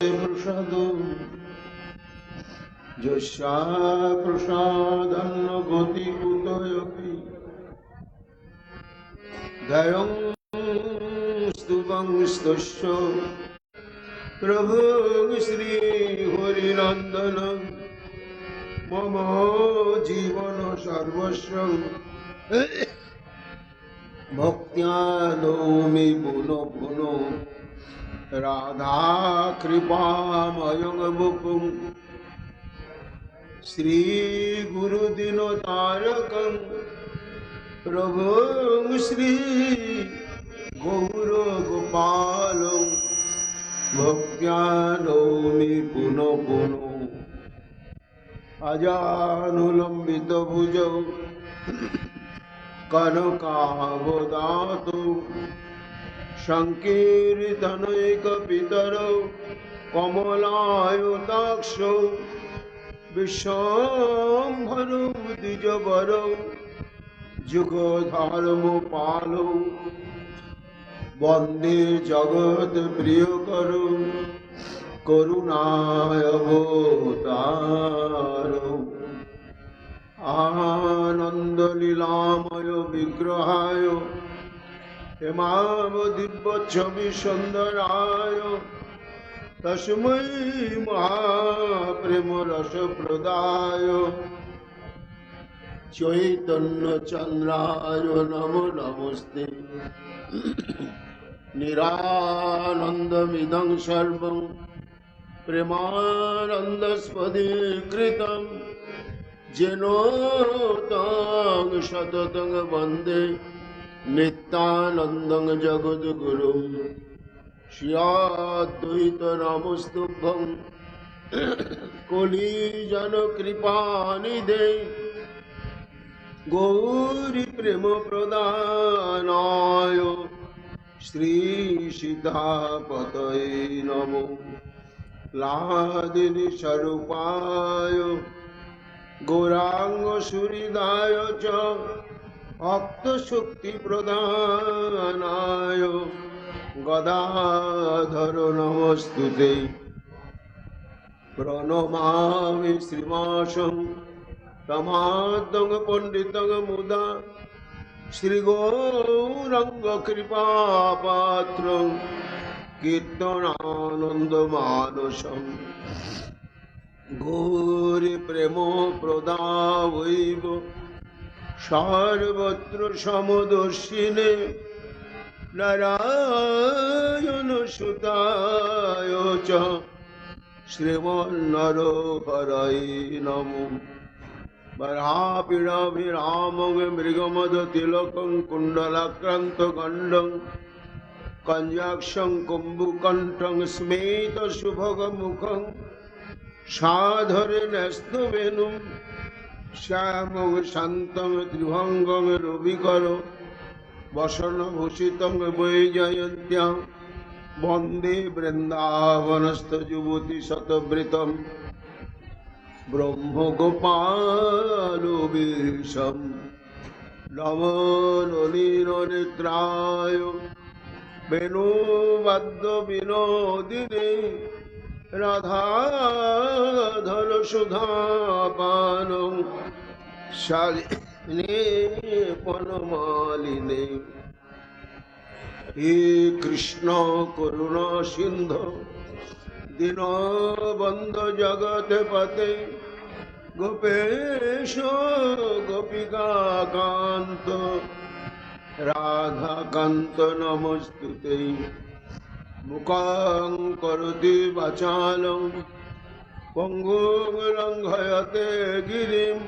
प्रसाद यस्या प्रसादन्न गति कुतयपि दयं स्तुवं स्तस्य प्रभु श्री हरिनंदन मम जीवन सर्वस्व भक्त्या नौमि पुनः पुनः राधा कृपामयं मुकुं श्री गुरुदिन तारकं प्रभुं श्री गौर गोपालं भक्त्या नौमि पुनः पुनः अजानुलंबित भुजौ कनकावदातु संकीर्तनैकपितरौ कमलायुताक्षौ विश्वम्भरौ द्विजवरौ जुगधर्मपालौ वन्दे जगत्प्रियकरौ करुणावतारौ आनन्दलीलामय विग्रहाय हेमाव दिव्यच्छवि सुन्दराय तस्मै महाप्रेम रस प्रदाय चैतन्य चंद्राय नमो नमस्ते निरानन्दमिदं सर्वं प्रेमानन्दस्पदीकृतं जेन तं सततं वन्दे नित्यानन्दं जगद्गुरुं श्रीअद्वैत नमस्तुभ्यं कलिजन कृपानिधे गौरी प्रेम प्रदानाय श्री सीतापतये नमो लादिनी स्वरूपाय गौरांग सुहृदाय च भक्त शक्ति प्रदानाय गदाधर नमस्तुते प्रणमामि श्रीमासं तमादं पंडितं मुदा श्रीगौरंग कृपापात्रं कीर्तनानन्दमानसं गौरी प्रेमो प्रदावैव सर्वत्र समदर्शिने नारायण सुताय च श्रीमन्नरहरये नमो बरापीडाभिरामं मृगमदतिलकं कुण्डलाक्रान्तगण्डं कञ्जाक्षं कुम्भकण्ठं स्मेतसुभगमुखं साधरेणस्तवेनुं श्यामं शान्तं त्रिभंगं रविकरो वसनभूषितं वैजयन्त्यां वन्दे वृन्दावनस्थयुवतिशतवृतं ब्रह्मगोपालवेशं नमो नलिननेत्राय वेणुवाद्यविनोदिने राधाधर सुधापानं शालिने वनमालिने हे कृष्ण करुणा सिंधु दीनबन्धु जगत्पते गोपेश गोपिकान्त राधाकान्त नमस्तुते मुखं करोति वाचालं पङ्गुं लङ्घयते गिरिं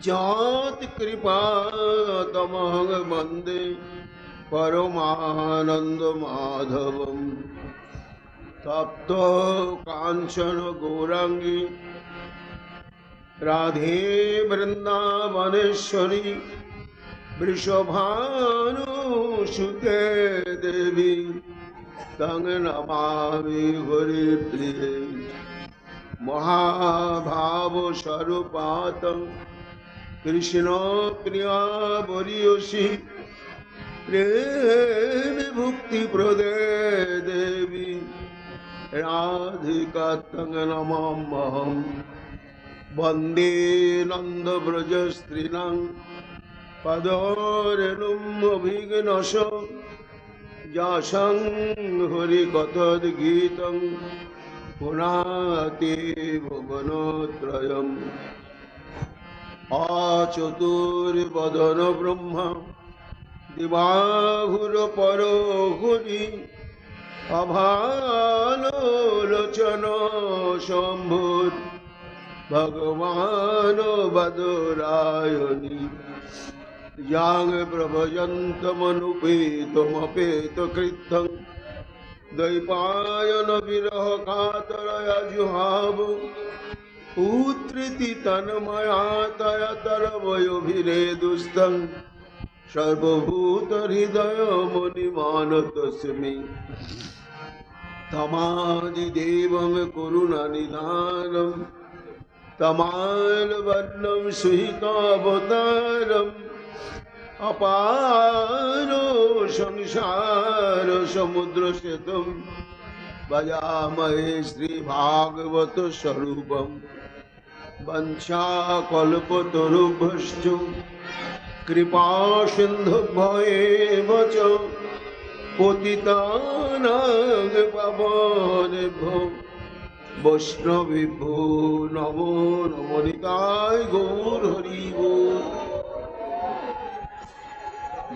यत्कृपातमहं वन्दे परमानन्दमाधवं तप्तो काञ्चन गौरांगी राधे वृन्दावनेश्वरी वृषभानुसुते देवी तं नमामि हरिप्रिये महाभावस्वरूपातं कृष्ण प्रिया वरीयसी प्रेम भुक्ति प्रदे देवी राधिका तंग नमाम्यहम् वन्दे नन्दव्रजस्त्रीणां पदरेणुम् अभिघ्नश यासं हरिकथागीतं पुनाति भुवनत्रयम् आचतुर्वदन ब्रह्मा दिवाहुरपरो हरि अभालोचन शम्भुर् भगवान् बदरायणि यां प्रभयन्तमनुपेतमपेतकृतं द्वैपायन विरह कातरया जुहाव पुत्रिति तन्मया तयतरवयोभिरेदुस्तं सर्वभूतहृदयमुनिमानतस्मि तमादिदेवं करुणानिधानं तमालवर्णं सुहितावतारम् अपारो संसार समुद्र सेतुं भजामहे श्रीभागवत स्वरूपं वंशाकल्पतरुभ्यश्च कृपा सिन्धुभ्येव च पतितानां पावनेभ्यो वैष्णवेभ्यो नमो नमो निताय गौर हरि बोल।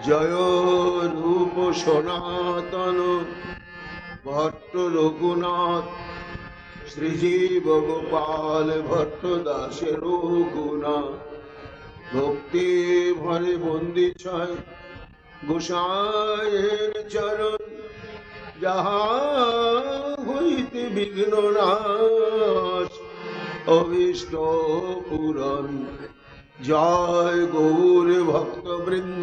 जय रूप सनातन भट्ट रघुनाथ श्रीजीव गोपाल भट्ट दास रघुनाथ भक्ति भरे बंदी छय गोसाइर चरण जहाँ हईते विघ्न नाश अभीष्ट पूरण। जय गौर भक्त वृंद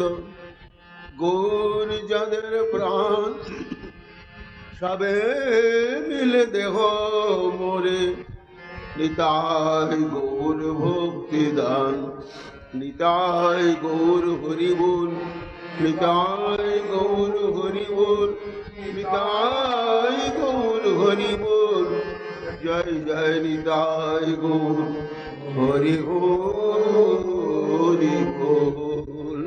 गौर जदर प्राण सबे मिले देह मोरे निताय गौर भक्ति दान निताय गौर हरि बोल निताय गौर हरि बोल निताय गौर हरि बोल। जय जय निताय गौर हरि बोल हरि बोल।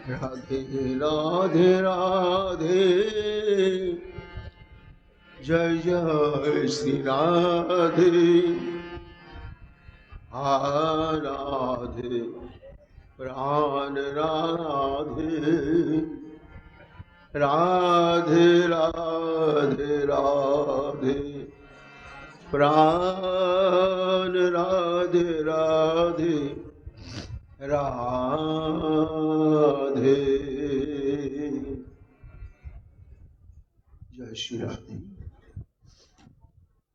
राधे राधे राधे जय जय श्री राधे राधे प्राण राधे राधे राधे राधे प्राण राधे राधे राधे। जय श्री राधे।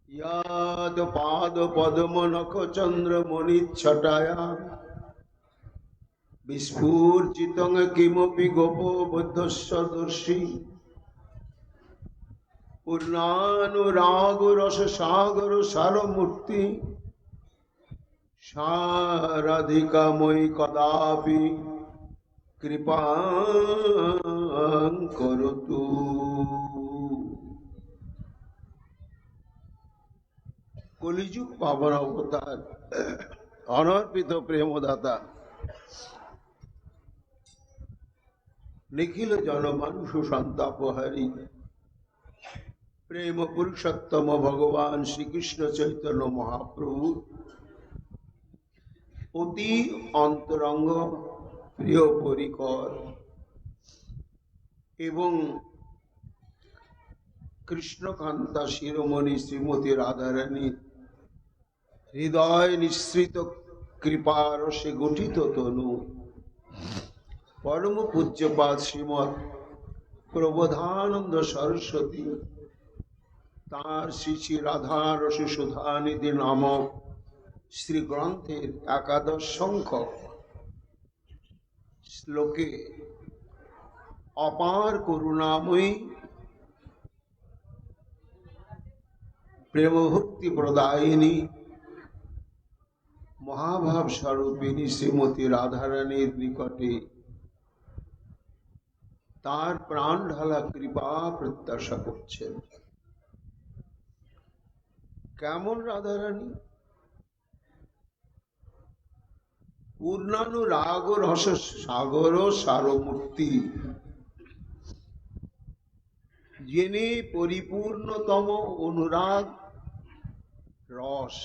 याद पाद पद्म नख चंद्र मणिच्छटाया विस्फूर्जितं किमपि गोपो बुद्धस्य दर्शि पूर्णानुराग रस सागर सारमूर्ति साराधिका मयि कदापि कृपां करोतु। कलिजुग पावन अवतार अनर्पित प्रेमदाता निखिल जनमानुष संतापहारी प्रेम पुरुषोत्तम भगवान श्री कृष्ण चैतन्य महाप्रभु अति अंतरंग प्रिय परिकर एवं कृष्णकांता शिरोमणि श्रीमती राधारानी हृदय निश्रित कृपार से गठित तनु परम पूज्यपाद श्रीमद प्रबोधानंद सरस्वती तार श्री श्री राधा रस सुधा निधि नामक श्री ग्रंथेर एकादश संख्यक श्लोके अपार करुणामयी प्रेम भक्ति प्रदायिनी महाभाव स्वरूपिणी श्रीमती राधारानीर निकटे তার প্রাণ ঢালা কৃপা প্রত্যাশা করছেন। কেমন রাধারানী? পূর্ণানুরাগ রস সাগর সারমূর্তি, যিনি পরিপূর্ণতম অনুরাগ রস,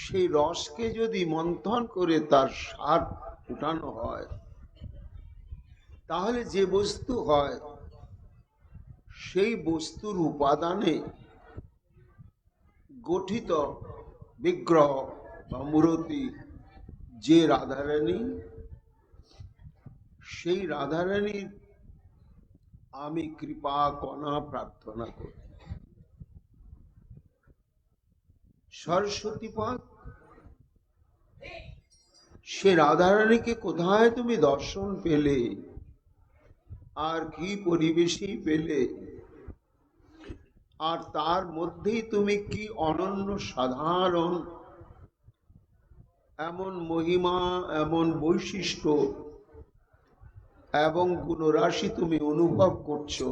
সেই রসকে যদি মন্থন করে তার স্বাদ উঠানো হয়, তাহলে যে বস্তু হয় সেই বস্তুর উপাদানে গঠিত বিগ্রহ বা মূর্তি যে রাধারানী, সেই রাধারানীর আমি কৃপা কণা প্রার্থনা করি। সরস্বতী পাক, সে রাধারানীকে কোথায় তুমি দর্শন পেলে, আর কি পরিবেশই পেলে, আর তার মধ্যেই তুমি কি অনন্য সাধারণ এমন মহিমা, এমন বৈশিষ্ট্য এবং গুণরাশি তুমি অনুভব করছো,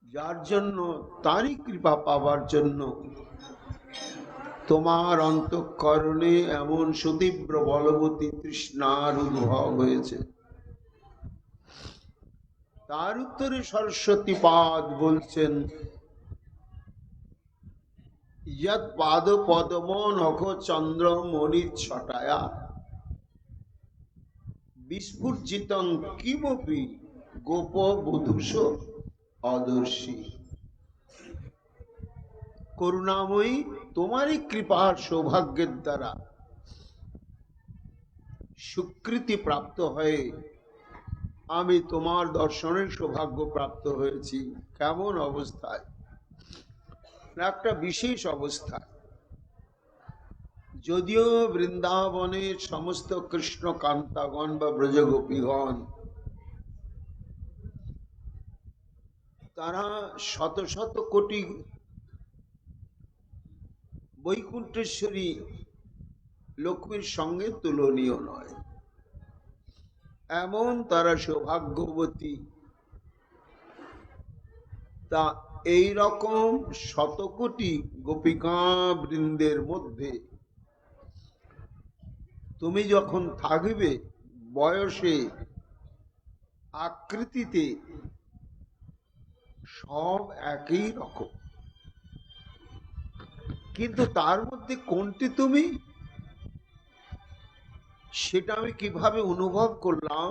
যার জন্য, তারই কৃপা পাবার জন্য তোমার অন্তঃকরণে এমন সুতীব্র বলবতী তৃষ্ণার উদ্ভব হয়েছে। তার উত্তরে সরস্বতী পাদ বলছেন, যৎ পাদ পদ্ম নখ চন্দ্র মণিচ্ছটায়া বিস্ফুর্জিতং কিমপি গোপ বধূষ অদর্শী। করুণাময়ী, তোমারই কৃপার সৌভাগ্যের দ্বারা স্বীকৃতি প্রাপ্ত হয়ে আমি তোমার দর্শনের সৌভাগ্য প্রাপ্ত হয়েছি। কেমন অবস্থায়? একটা বিশেষ অবস্থা। যদিও বৃন্দাবনের সমস্ত কৃষ্ণ কান্তাগণ বা ব্রজগোপীগণ তারা শত শত কোটি বৈকুণ্ঠেশ্বরী লক্ষ্মীর সঙ্গে তুলনীয় নয়, এমন তারা সৌভাগ্যবতী। তা এই রকম শতকোটি গোপিকা বৃন্দের মধ্যে তুমি যখন থাকবে, বয়সে আকৃতিতে সব একই রকম, কিন্তু তার মধ্যে কোনটি তুমি, সেটা আমি কিভাবে অনুভব করলাম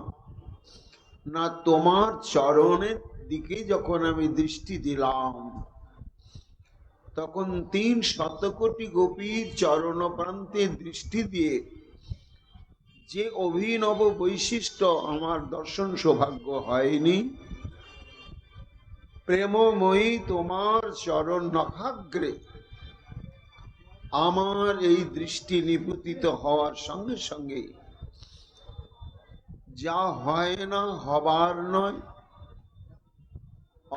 না, তোমার চরণের দিকে যখন আমি দৃষ্টি দিলাম, তখন 300 কোটি গোপীর চরণ প্রান্তে দৃষ্টি দিয়ে যে অভিনব বৈশিষ্ট্য আমার দর্শন সৌভাগ্য হয়নি, প্রেমময়ী তোমার চরণ নখাগ্রে আমার এই দৃষ্টি নিপতিত হওয়ার সঙ্গে সঙ্গে যা হয় না, হবার নয়,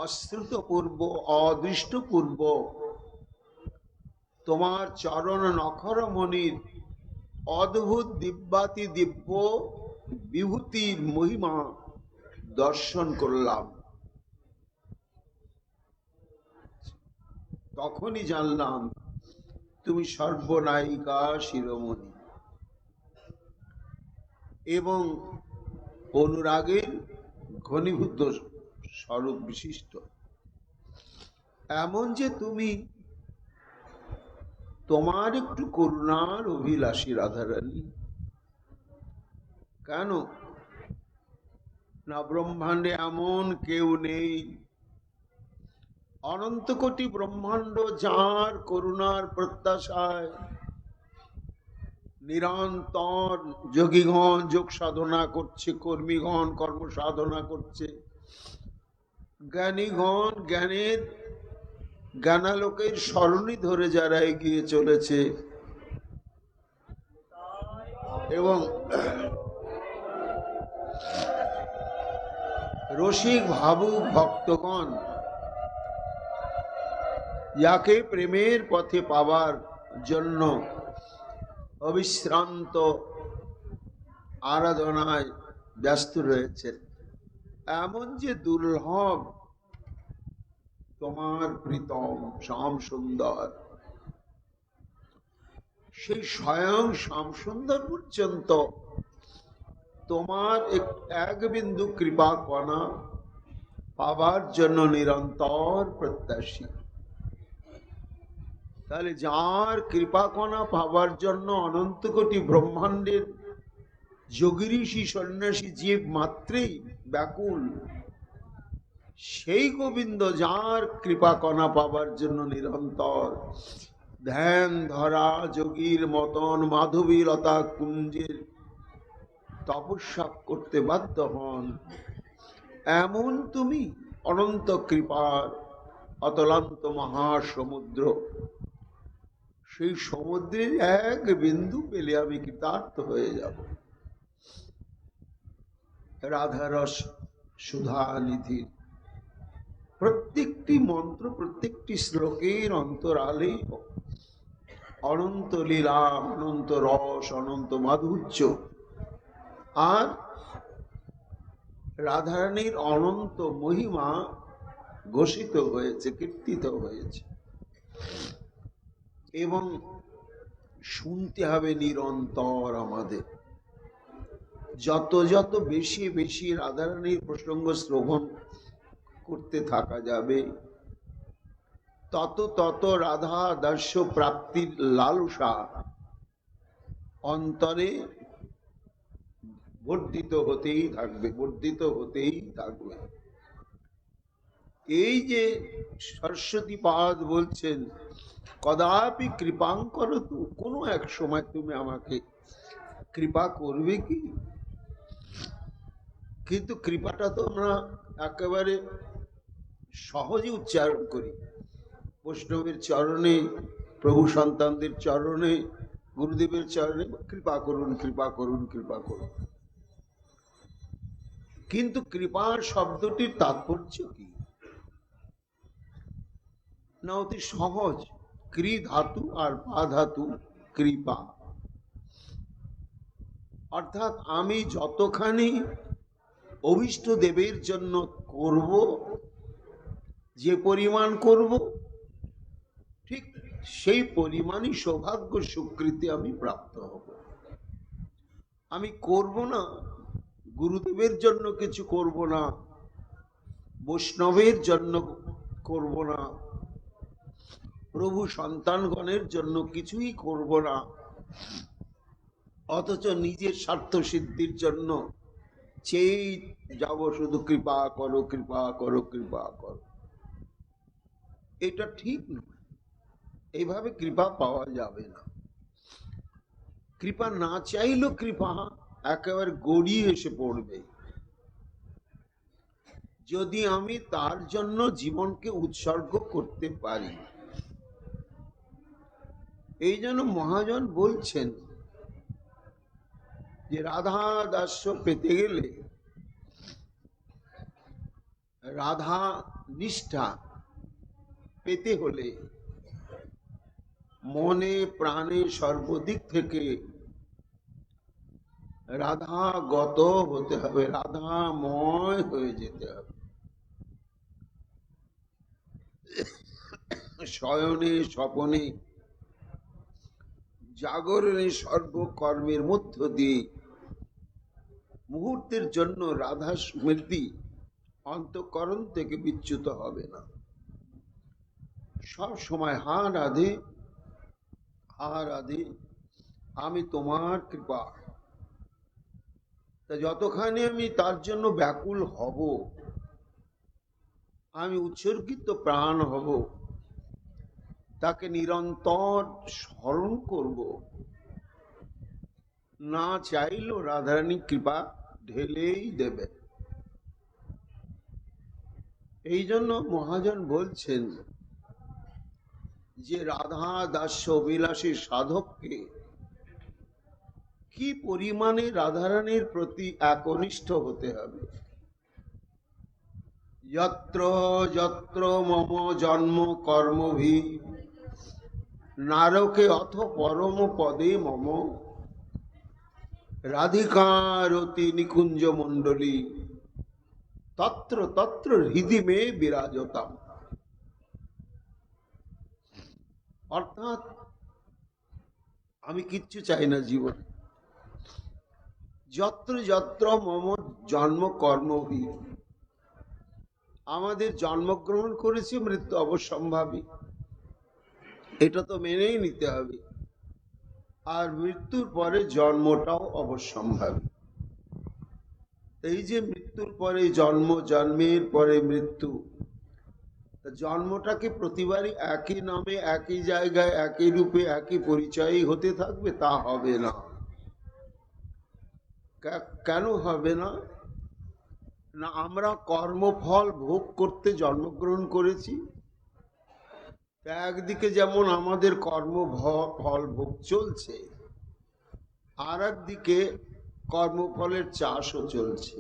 অশ্রুতপূর্ব অদৃষ্টপূর্ব তোমার চরণ নখরমণির অদ্ভুত দিব্যাতি দিব্য বিভূতির মহিমা দর্শন করলাম। তখনই জানলাম তুমি সর্বনায়িকা শিরোমণি এবং অনুরাগের ঘনীভূত স্বরূপ বিশিষ্ট। এমন যে তুমি, তোমার একটু করুণার অভিলাষী রাধারানী। কেন না, ব্রহ্মাণ্ডে এমন কেউ নেই, অনন্ত কোটি ব্রহ্মাণ্ড যার করুণার প্রত্যাশায় নিরন্তর যোগীগণ যোগ সাধনা করছে, কর্মীগণ কর্ম সাধনা করছে, জ্ঞানীগণ জ্ঞানের জ্ঞানালোকের সরণি ধরে যারা এগিয়ে চলেছে, এবং রসিক ভাবুক ভক্তগণ যাকে প্রেমের পথে পাবার জন্য অবিশ্রান্ত আরাধনায় ব্যস্ত রয়েছেন। এমন যে দুর্লভ তোমার প্রীতম শ্যাম সুন্দর, সেই স্বয়ং শ্যাম সুন্দর পর্যন্ত তোমার এক বিন্দু কৃপা কণা পাবার জন্য নিরন্তর প্রত্যাশী। তাহলে যার কৃপা কণা পাবার জন্য অনন্ত কোটি ব্রহ্মাণ্ডের যোগী ঋষি সন্ন্যাসী জীব মাত্রেই ব্যাকুল, সেই গোবিন্দ যার কৃপা কণা পাবার জন্য নিরন্তর ধ্যান ধরা যোগীর মতন মাধবীলতা কুঞ্জের তপস্যা করতে বাধ্য হন, এমন তুমি অনন্ত কৃপার অতলান্ত মহাসমুদ্র, সেই সমুদ্রের এক বিন্দু পেলে আমি কৃতার্থ হয়ে যাব। রাধারস সুধা নিধির প্রত্যেকটি মন্ত্র, প্রত্যেকটি শ্লোকের অন্তরালে অনন্ত লীলা, অনন্ত রস, অনন্ত মাধুর্য আর রাধারানীর অনন্ত মহিমা ঘোষিত হয়েছে, কীর্তিত হয়েছে। এবং শুনতে হবে নিরন্তর আমাদের। যত যত বেশি বেশি রাধারানীর প্রসঙ্গ শ্রবণ করতে থাকা যাবে, তত তত রাধা দাস্য প্রাপ্তির লালসা অন্তরে বর্ধিত হতেই থাকবে, বর্ধিত হতেই থাকবে। এই যে সরস্বতী পাদ বলছেন, কদাপি কৃপাঙ্কর তু, কোনো এক সময় তুমি আমাকে কৃপা করবে কি? কিন্তু কৃপাটা তো আমরা একেবারে সহজে উচ্চারণ করি, বৈষ্ণবের চরণে, প্রভু সন্তানদের চরণে, গুরুদেবের চরণে কৃপা করুন, কৃপা করুন, কৃপা করুন। কিন্তু কৃপার শব্দটির তাৎপর্য কি? না অতি সহজ, ক্রি ধাতু আর পা ধাতু, কৃপা। অর্থাৎ আমি যতখানি অভীষ্ট দেবের জন্য করব, যে পরিমাণ করব, ঠিক সেই পরিমাণই সৌভাগ্য সুকৃতি আমি প্রাপ্ত হব। আমি করব না, গুরুদেবের জন্য কিছু করব না, বৈষ্ণবের জন্য করব না, প্রভু সন্তানগণের জন্য কিছুই করব না, অথচ নিজের স্বার্থ সিদ্ধির জন্য চেয়ে যাব শুধু কৃপা করো, কৃপা করো, কৃপা করো। এটা ঠিক নয়, এইভাবে কৃপা পাওয়া যাবে না। কৃপা না চাইলেও কৃপা একেবারে গড়িয়ে এসে পড়বে, যদি আমি তার জন্য জীবনকে উৎসর্গ করতে পারি। এই জন্য মহাজন বলছেন যে রাধা দাস্য পেতে গেলে, রাধা নিষ্ঠা পেতে হলে মনে প্রাণে সর্বদিক থেকে রাধাগত হতে হবে, রাধাময় হয়ে যেতে হবে। শয়নে স্বপনে জাগরণে সর্বকর্মের মধ্য দিয়ে মুহূর্তের জন্য রাধা স্মৃতি অন্তঃকরণ থেকে বিচ্যুত হবে না। সব সময় হা রাধে, হা রাধে, আমি তোমার কৃপা। তা যতখানি আমি তার জন্য ব্যাকুল হব, আমি উৎসর্গিত প্রাণ হব, তাকে নিরন্তর স্মরণ করব, না চাইলেও রাধারানী কৃপা ঢেলেই দেবে। এই জন্য মহাজন বলছেন যে রাধা দাস্য অভিলাষী সাধককে কি পরিমাণে রাধারানীর প্রতি একনিষ্ঠ হতে হবে। যত্র যত্র মম জন্ম কর্মভি নারকে অথ পরম পদে মম, রাধিকার অতি নিকুঞ্জ মণ্ডলী তত্র তত্র হৃদি মে বিরাজতাম। অর্থাৎ আমি কিচ্ছু চাই না জীবন, যত্র যত্র মম জন্ম কর্মভি, আমাদের জন্মগ্রহণ করেছি, মৃত্যু অবশ্যম্ভাবী, এটা তো মেনেই নিতে হবে। আর মৃত্যুর পরে জন্মটাও অবশ্যম্ভাবী। এই যে মৃত্যুর পরে জন্ম, জন্মের পরে মৃত্যু, জন্মটাকে প্রতিবারই একই নামে, একই জায়গায়, একই রূপে, একই পরিচয়ে হতে থাকবে? তা হবে না। কেন হবে না? না, আমরা কর্মফল ভোগ করতে জন্মগ্রহণ করেছি। একদিকে যেমন আমাদের কর্মফল ভোগ চলছে, আর একদিকে কর্মফলের চাষও চলছে,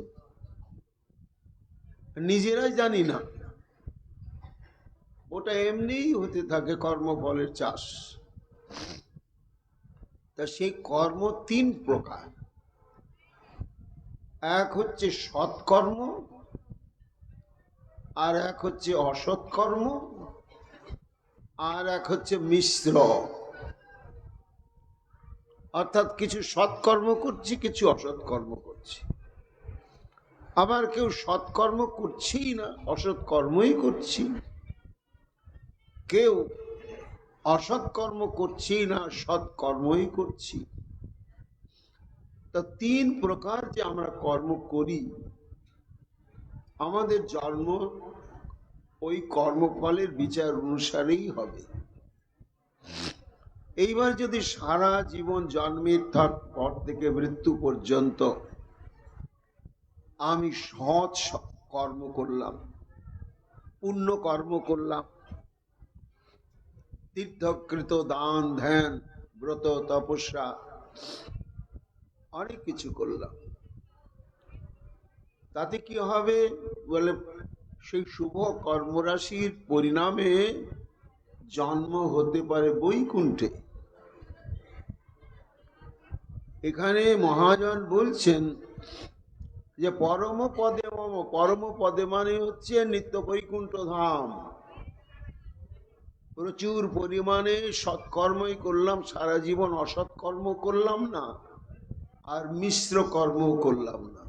নিজেরাই জানি না, ওটা এমনিই হতে থাকে কর্মফলের চাষ। তা সেই কর্ম তিন প্রকার। এক হচ্ছে সৎকর্ম, আর এক হচ্ছে অসৎকর্ম, আর এক হচ্ছে মিশ্র। অর্থাৎ কিছু সৎকর্ম করছি, কিছু অসৎকর্ম করছি। আবার কেউ সৎকর্ম করছেই না, অসৎকর্মই করছি। কেউ অসৎকর্ম করছি না, সৎকর্মই করছি। তা তিন প্রকার যে আমরা কর্ম করি, আমাদের জন্ম ওই কর্মফলের বিচার অনুসারেই হবে। এইবার যদি সারা জীবন জন্মের পর থেকে মৃত্যু পর্যন্ত আমি সৎ কর্ম করলাম, পুণ্য কর্ম করলাম, তীর্থকৃত দান ধ্যান ব্রত তপস্যা অনেক কিছু করলাম, তাতে কি হবে বলে, সেই শুভ কর্মরাশির পরিণামে জন্ম হতে পারে বৈকুণ্ঠে। এখানে মহাজন বলছেন যে পরম পদে মম, পরম পদে মানে হচ্ছে নিত্য বৈকুণ্ঠ ধাম। প্রচুর পরিমাণে সৎকর্মই করলাম, সারা জীবন অসৎকর্ম করলাম না, আর মিশ্র কর্ম করলাম না।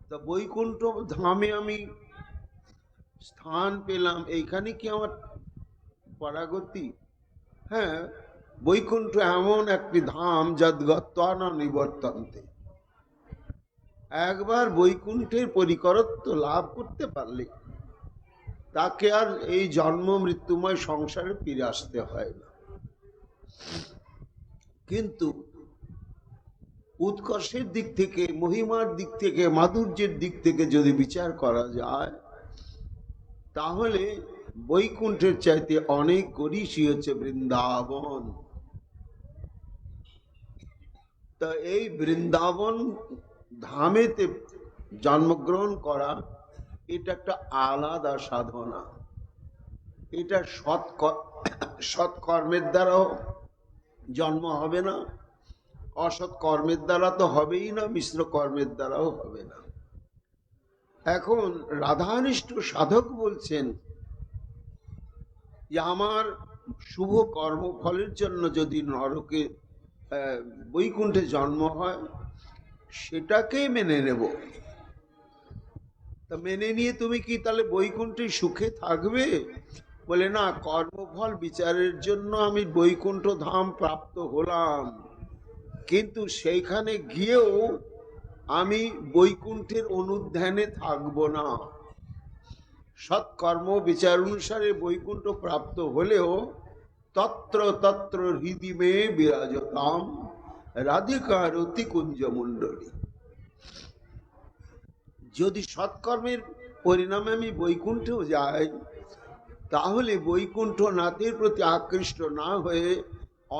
তা বৈকুণ্ঠ ধামে আমি স্থান পেলাম, এইখানে কি আমার পরাগতি? হ্যাঁ, বৈকুণ্ঠ এমন একটি ধাম যদ্গত্বা ন নিবর্তন্তে। একবার বৈকুণ্ঠের পরিকরত্ব লাভ করতে পারলে তাকে আর এই জন্ম মৃত্যুময় সংসারে ফিরে আসতে হয় না। কিন্তু উৎকর্ষের দিক থেকে, মহিমার দিক থেকে, মাধুর্যের দিক থেকে যদি বিচার করা যায়, তাহলে বৈকুণ্ঠের চাইতে অনেক গরিষ্ঠী হচ্ছে বৃন্দাবন। তা এই বৃন্দাবন ধামেতে জন্মগ্রহণ করা, এটা একটা আলাদা সাধনা। এটা সৎকর্মের দ্বারাও জন্ম হবে না, অসৎ কর্মের দ্বারা তো হবেই না, মিশ্র কর্মের দ্বারাও হবে না। এখন রাধানিষ্ঠ সাধক বলছেন যে আমার শুভ কর্মফলের জন্য যদি নরকে বৈকুণ্ঠে জন্ম হয়, সেটাকে মেনে নেব। তা মেনে নিয়ে তুমি কি তাহলে বৈকুণ্ঠে সুখে থাকবে? বলে না, কর্মফল বিচারের জন্য আমি বৈকুণ্ঠ ধাম প্রাপ্ত হলাম, কিন্তু সেইখানে গিয়েও আমি বৈকুণ্ঠের অনুধ্যানে থাকব না। সৎকর্ম বিচার অনুসারে বৈকুণ্ঠ প্রাপ্ত হলেও তত্র তত্র হৃদি মে বিরাজতাম রাধিকার অতি কুঞ্জ মণ্ডলী। যদি সৎকর্মের পরিণামে আমি বৈকুণ্ঠেও যাই, তাহলে বৈকুণ্ঠ নাথের প্রতি আকৃষ্ট না হয়ে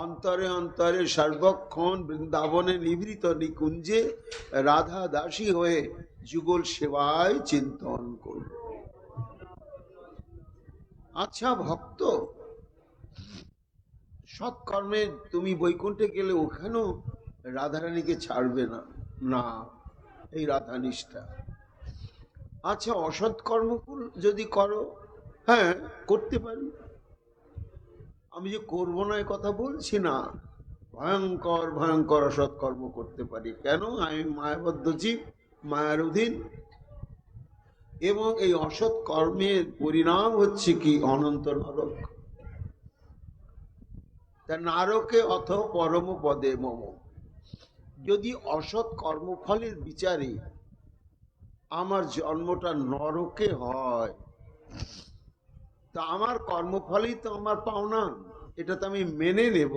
অন্তরে অন্তরে সর্বক্ষণ বৃন্দাবনে নিভৃত নিকুঞ্জে রাধা দাসী হয়ে যুগল সেবায় চিন্তন করব। আচ্ছা ভক্ত, সৎকর্মে তুমি বৈকুণ্ঠে গেলে ওখানেও রাধারানীকে ছাড়বে না, না, এই রাধা নিষ্ঠা। আচ্ছা, অসৎ কর্ম যদি করো, হ্যাঁ করতে পারি, আমি যে করবো না এ কথা বলছি না। ভয়ঙ্কর ভয়ঙ্কর অসৎ কর্ম করতে পারি। কেন? আমি মায়াবদ্ধ জীব, মায়ার অধীন। এবং এই অসৎ কর্মের পরিণাম হচ্ছে কি? অনন্ত নরক। তা নারকে অথ পরম পদে মম। যদি অসৎ কর্মফলের বিচারে আমার জন্মটা নরকে হয়, তা আমার কর্মফলই তো আমার পাওনা, এটা তো আমি মেনে নেব।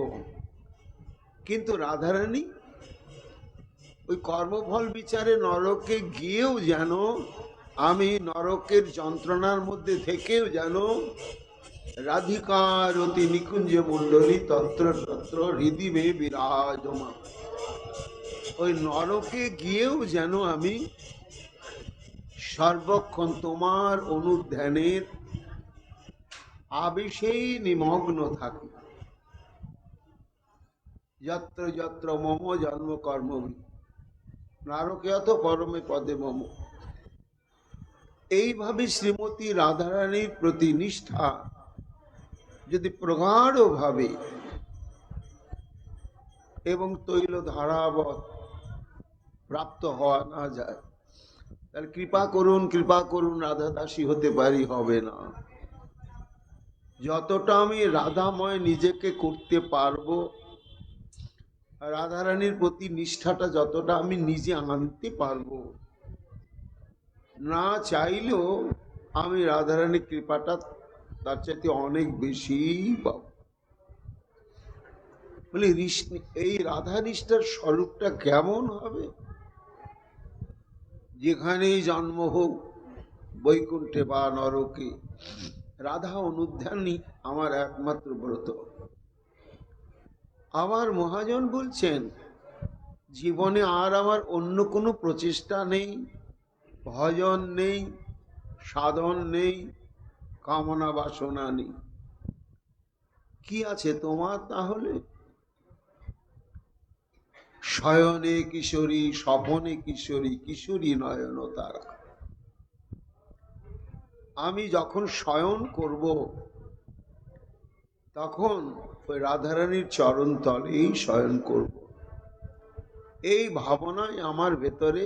কিন্তু রাধারানী ওই কর্মফল বিচারে নরকে গিয়েও যেন, আমি নরকের যন্ত্রণার মধ্যে থেকেও যেন রাধিকার অতি নিকুঞ্জ মণ্ডলী তত্র তত্র হৃদিমে বিরাজমান, ওই নরকে গিয়েও যেন আমি সর্বক্ষণ তোমার অনুধ্যানের আবেশেই নিমগ্ন থাকি। যত্র যত্র মম জন্ম কর্ম নারকে অত পরমে পদে মম। এইভাবে শ্রীমতী রাধারানীর প্রতি নিষ্ঠা যদি প্রগাঢ়ভাবে এবং তৈল ধারাবত প্রাপ্ত হওয়া না যায়, তাহলে কৃপা করুন রাধা দাসী হতে পারি, হবে না। যতটা আমি রাধাময় নিজেকে করতে পারবো, রাধারানীর প্রতি নিষ্ঠাটা যতটা আমি নিজে আনতে পারবো, না চাইলেও আমি রাধারানীর কৃপাটা তার চাইতে অনেক বেশি পাব। বলে এই রাধা নিষ্ঠার স্বরূপটা কেমন হবে? যেখানেই জন্ম হোক, বৈকুণ্ঠে বা নরকে, রাধা অনুধ্যানই আমার একমাত্র ব্রত। আবার মহাজন বলছেন, জীবনে আর আমার অন্য কোনো প্রচেষ্টা নেই, ভজন নেই, সাধন নেই, কামনা বাসনা নেই। কি আছে তোমার তাহলে? শয়নে কিশোরী, স্বপনে কিশোরী, কিশোরী নয়ন তারা। আমি যখন শয়ন করব, তখন ওই রাধারানীর চরণ তলেই শয়ন করব। এই ভাবনায় আমার ভেতরে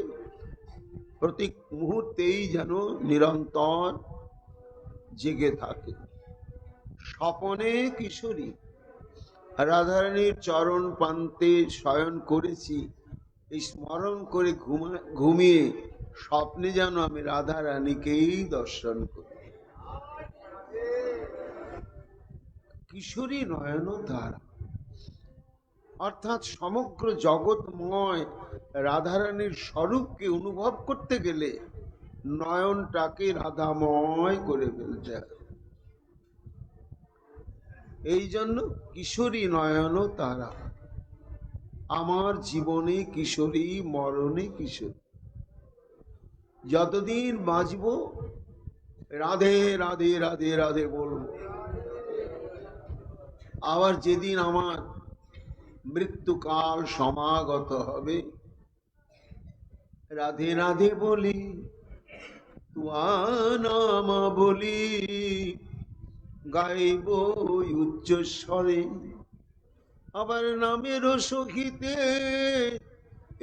প্রতি মুহূর্তেই যেন নিরন্তর জেগে থাকে। স্বপনে কিশোরী, রাধারানীর চরণ প্রান্তে শয়ন করেছি, এই স্মরণ করে ঘুমিয়ে স্বপ্নে যেন আমি রাধারানীকেই দর্শন করি। কিশোরী নয়ন ধারা, অর্থাৎ সমগ্র জগৎময় রাধারানীর স্বরূপকে অনুভব করতে গেলে নয়নটাকে রাধাময় করে ফেলতে হবে। এই জন্য কিশোরী নয়ন তারা, আমার জীবনে কিশোরী, মরণে কিশোরী। যতদিন বাঁচব রাধে রাধে রাধে রাধে বলবো। আবার যেদিন আমার মৃত্যুকাল সমাগত হবে, রাধে রাধে বলি, তুয়া নাম বলি, গাইব উচ্চ স্বরে। আবার নামের সখিতে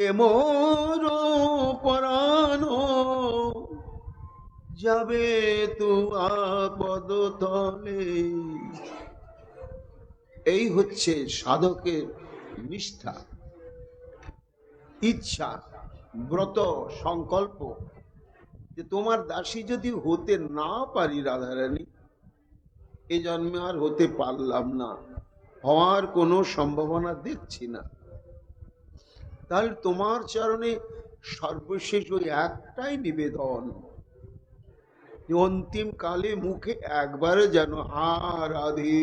এমর পরাণ যাবে তুয়া পদতলে। এই হচ্ছে সাধকের নিষ্ঠা, ইচ্ছা, ব্রত, সংকল্প, যে তোমার দাসী যদি হতে না পারি রাধারানী, এ জন্মে আর হতে পারলাম না, হওয়ার কোনো সম্ভাবনা দেখছি না, তাহলে তোমার চরণে সর্বশেষ ওই একটাই নিবেদন, যে অন্তিম কালে মুখে একবারে যেন হা রাধে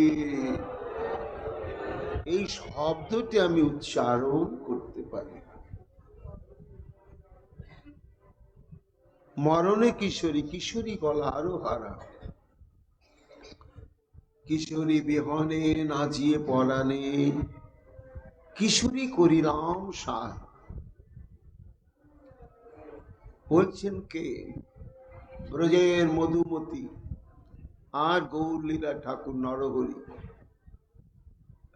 এই শব্দটি আমি উচ্চারণ করতে পারি। মরণে কিশোরী, কিশোরী গলা আরো হারা, কিশোরী বিহনে নাচিয়ে পরাণে, কিশোরী করিলাম সার। বলছেন কে? ব্রজের মধুমতি আর গৌরলীলা ঠাকুর নরহরি।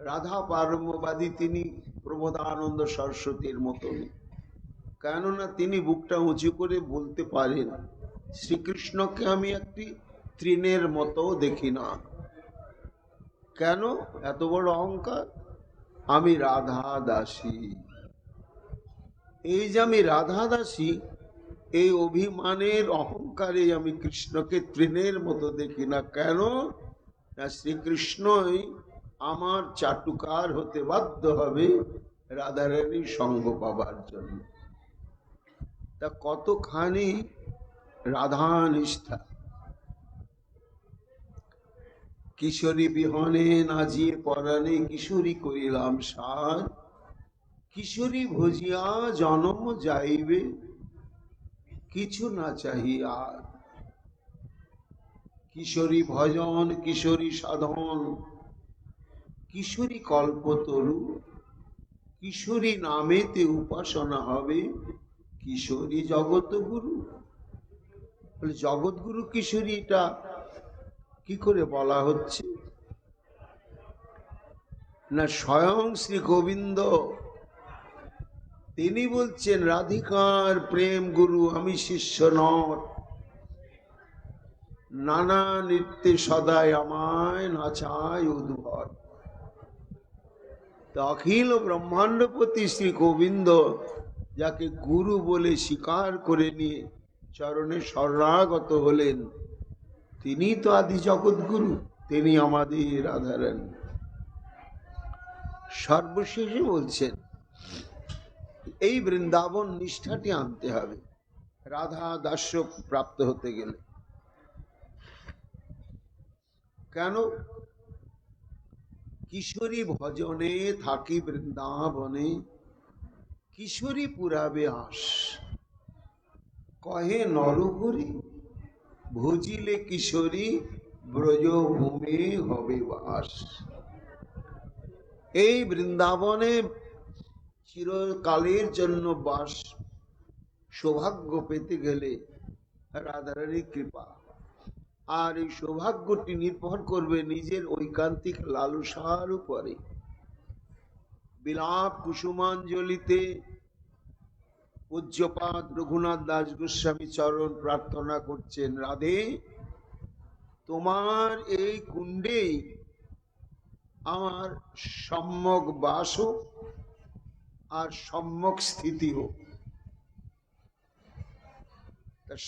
রাধা পারম্যবাদী তিনি প্রবোধানন্দ সরস্বতীর মতন, কেননা তিনি বুকটা উঁচু করে বলতে পারেন শ্রীকৃষ্ণকে আমি একটি তৃণের মতো দেখি না। কেন এত বড় অহংকার? আমি রাধা দাসী। এই যে আমি রাধা দাসী, এই অভিমানের অহংকারে আমি কৃষ্ণকে তৃণের মতো দেখি না। কেন না শ্রীকৃষ্ণই আমার চাটুকার হতে বাধ্য হবে রাধারানীর সঙ্গ পাবার জন্য। তা কতখানি রাধা নিষ্ঠা! কিশোরী বিহনে নাজিয়ে পরাণে কিশোরী করিলাম সার। কিশোরী ভজিয়া জনম যাইবে কিছু না চাহি আর। কিশোরী ভজন কিশোরী সাধন কিশোরী কল্পতরু। কিশোরী নামেতে উপাসনা হবে কিশোরী জগৎগুরু। বলে জগৎগুরু কিশোরী, এটা কি করে বলা হচ্ছে? না স্বয়ং শ্রী গোবিন্দ তিনি বলছেন রাধিকার প্রেম গুরু আমি শিষ্য নর। নানা নৃত্যে সদাই আমায় নাচায় উদ্ভর। অখিল ব্রহ্মাণ্ডপতি শ্রী গোবিন্দ যাকে গুরু বলে স্বীকার করে নিয়ে চরণে শরণাগত হলেন, তিনি তো আদি জগৎ গুরু, তিনি আমাদের রাধারানী। সর্বশেষে বলছেন এই বৃন্দাবন নিষ্ঠাটি আনতে হবে রাধা দাস্য প্রাপ্ত হতে গেলে। কেন? কিশোরী ভজনে থাকি বৃন্দাবনে কিশোরী পুরাবে আস। কহে নরহরি ভজিলে কিশোরী ব্রজভূমে হবে বাস। এই বৃন্দাবনে চিরকালের জন্য বাস সৌভাগ্য পেতে গেলে রাধারানীর কৃপা। আর এই সৌভাগ্যটি নির্ভর করবে নিজের ঐকান্তিক লালসার উপরে। বিলাপ কুসুমাঞ্জলিতে পূজ্যপাদ রঘুনাথ দাস গোস্বামী চরণ প্রার্থনা করছেন, রাধে তোমার এই কুণ্ডে আমার সম্যক বাস হোক আর সম্যক স্থিতি হোক।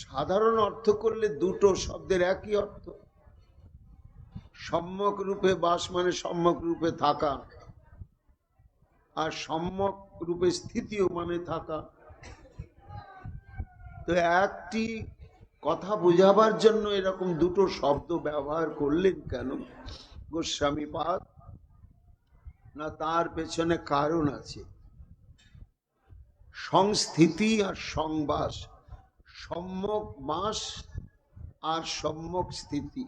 সাধারণ অর্থ করলে দুটো শব্দের একই অর্থ। সম্যক রূপে বাস মানে সম্যক রূপে থাকা, আর সম্যক রূপে স্থিতিও মানে থাকা। তো একটি কথা বোঝাবার জন্য এরকম দুটো শব্দ ব্যবহার করলেন কেন গোস্বামী পাদ? না তার পেছনে কারণ আছে। সংস্থিতি আর সংবাস, সম্যক বাস আর সম্যক স্থিতি।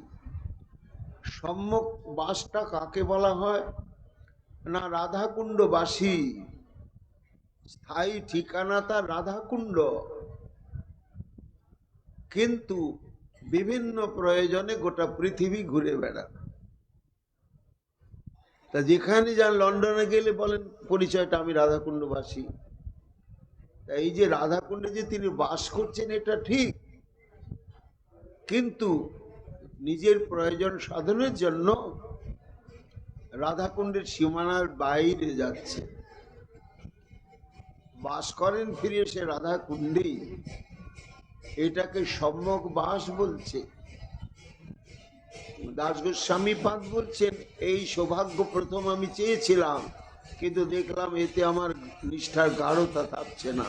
সম্যক বাসটা কাকে বলা হয়? না রাধাকুণ্ডবাসী, স্থায়ী ঠিকানা তার রাধাকুণ্ড, কিন্তু বিভিন্ন প্রয়োজনে গোটা পৃথিবী ঘুরে বেড়ান। তা যেখানে যান, লন্ডনে গেলে বলেন পরিচয়টা আমি রাধাকুণ্ডবাসী। এই যে রাধাকুণ্ডে যে তিনি বাস করছেন এটা ঠিক, কিন্তু নিজের প্রয়োজন সাধনের জন্য রাধাকুণ্ডের সীমানার বাইরে যাচ্ছে, বাস করেন ফিরে এসে রাধাকুণ্ডেই। এটাকে সম্যক বাস বলছে। দাস গোস্বামী পাদ বলছেন এই সৌভাগ্য প্রথম আমি চেয়েছিলাম, কিন্তু দেখলাম এতে আমার নিষ্ঠার গাঢ়তা থাকছে না।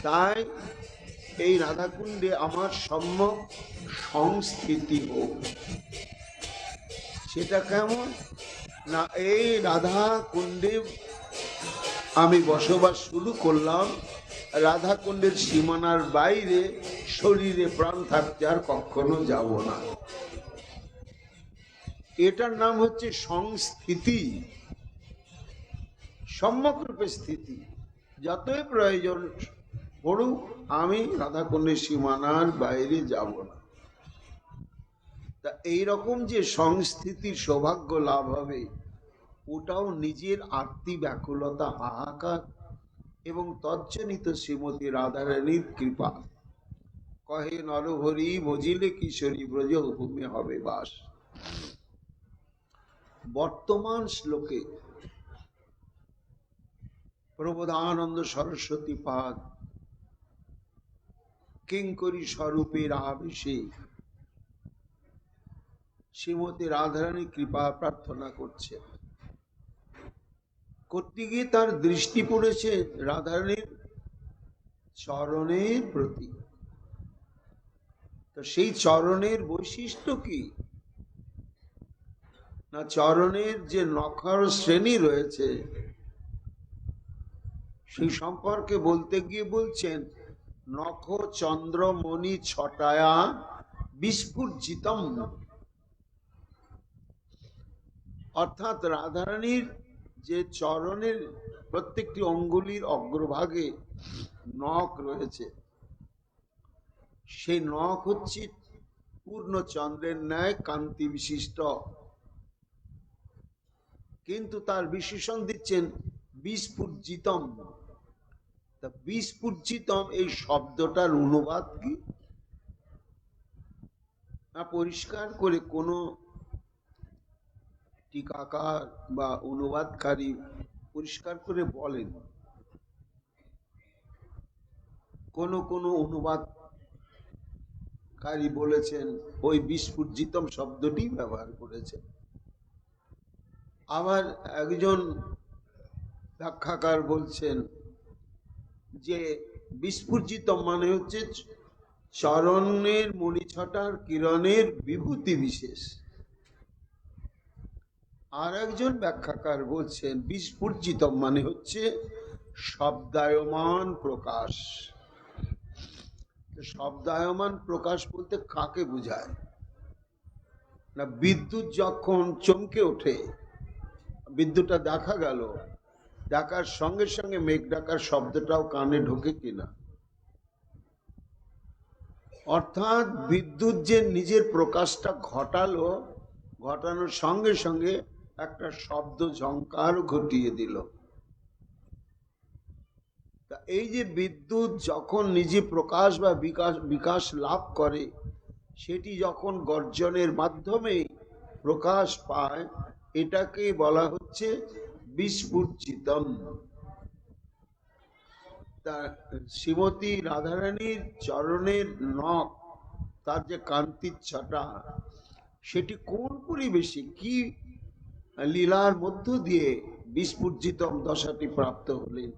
তাই এই রাধাকুণ্ডে আমার সম্যক সংস্থিতি হোক। সেটা কেমন? না এই রাধা কুণ্ডে আমি বসবাস শুরু করলাম, রাধা কুণ্ডের সীমানার বাইরে শরীরে প্রাণ থাকতে আর কখনো যাব না। এটার নাম হচ্ছে সংস্থিতি। সম্যক রূপে স্থিতি, যতই প্রয়োজন পড়ুক আমি রাধাকুণ্ডের সীমানার বাইরে যাব না। তা এইরকম যে সংস্থিতির সৌভাগ্য লাভ হবে, ওটাও নিজের আত্মী ব্যাকুলতা, হাহাকার এবং তজ্জনিত শ্রীমতী রাধারানীর কৃপা। কহে নরহরি ভজিলে কিশোরী ব্রজ ভূমি হবে বাস। বর্তমান শ্লোকে প্রবোধানন্দ সরস্বতী পাদ কিঙ্করী স্বরূপের আবেশে শ্রীমতী রাধারানী কৃপা প্রার্থনা করছে। করতে গিয়ে তার দৃষ্টি পড়েছে রাধারানীর চরণের প্রতি। তো সেই চরণের বৈশিষ্ট্য কি না, চরণের যে নখর শ্রেণী রয়েছে সেই সম্পর্কে বলতে গিয়ে বলছেন নখ চন্দ্রমণি ছটায়া বিস্ফুজিতম। অর্থাৎ রাধারানীর যে চরণের প্রত্যেকটি অঙ্গুলির অগ্রভাগে নখ রয়েছে, সেই নখ হচ্ছে পূর্ণ চন্দ্রের ন্যায় কান্তি বিশিষ্ট, কিন্তু তার বিশেষণ দিচ্ছেন বিস্ফুজিতম। বিস্ফুজিতম এই শব্দটার অনুবাদ কি না, পরিষ্কার করে কোনো টিকাকার বা অনুবাদকারী পরিষ্কার করে বলেন। কোন কোন অনুবাদকারী বলেছেন ওই বিস্ফুজিতম শব্দটি ব্যবহার করেছেন। আবার একজন ব্যাখ্যাকার বলছেন যে বিস্ফুজিতম মানে হচ্ছে চরণের মণিছটার কিরণের বিভূতি বিশেষ। আর একজন ব্যাখ্যাকার বলছেন বিস্ফুজিতম মানে হচ্ছে শব্দায়মান প্রকাশ। শব্দায়মান প্রকাশ বলতে কাকে বোঝায় না, বিদ্যুৎ যখন চমকে ওঠে, বিদ্যুৎটা দেখা গেল, ডাকার সঙ্গে সঙ্গে মেঘ ডাকার শব্দটাও কানে ঢোকে কিনা। অর্থাৎ বিদ্যুৎ যে নিজের প্রকাশটা ঘটালো, ঘটানোর সঙ্গে সঙ্গে একটা শব্দ ঝংকার ঘটিয়ে দিল। তা এই যে বিদ্যুৎ যখন নিজে প্রকাশ বা বিকাশ লাভ করে, সেটি যখন গর্জনের মাধ্যমে প্রকাশ পায়, এটাকে বলা হচ্ছে বিস্ফুজিতম। তা শ্রীমতী রাধারানীর চরণের নখ, তার যে কান্তির ছটা, সেটি কোন পরিবেশে কি লীলার মধ্য দিয়ে বিস্ফুজিতম দশাটি প্রাপ্ত হলেন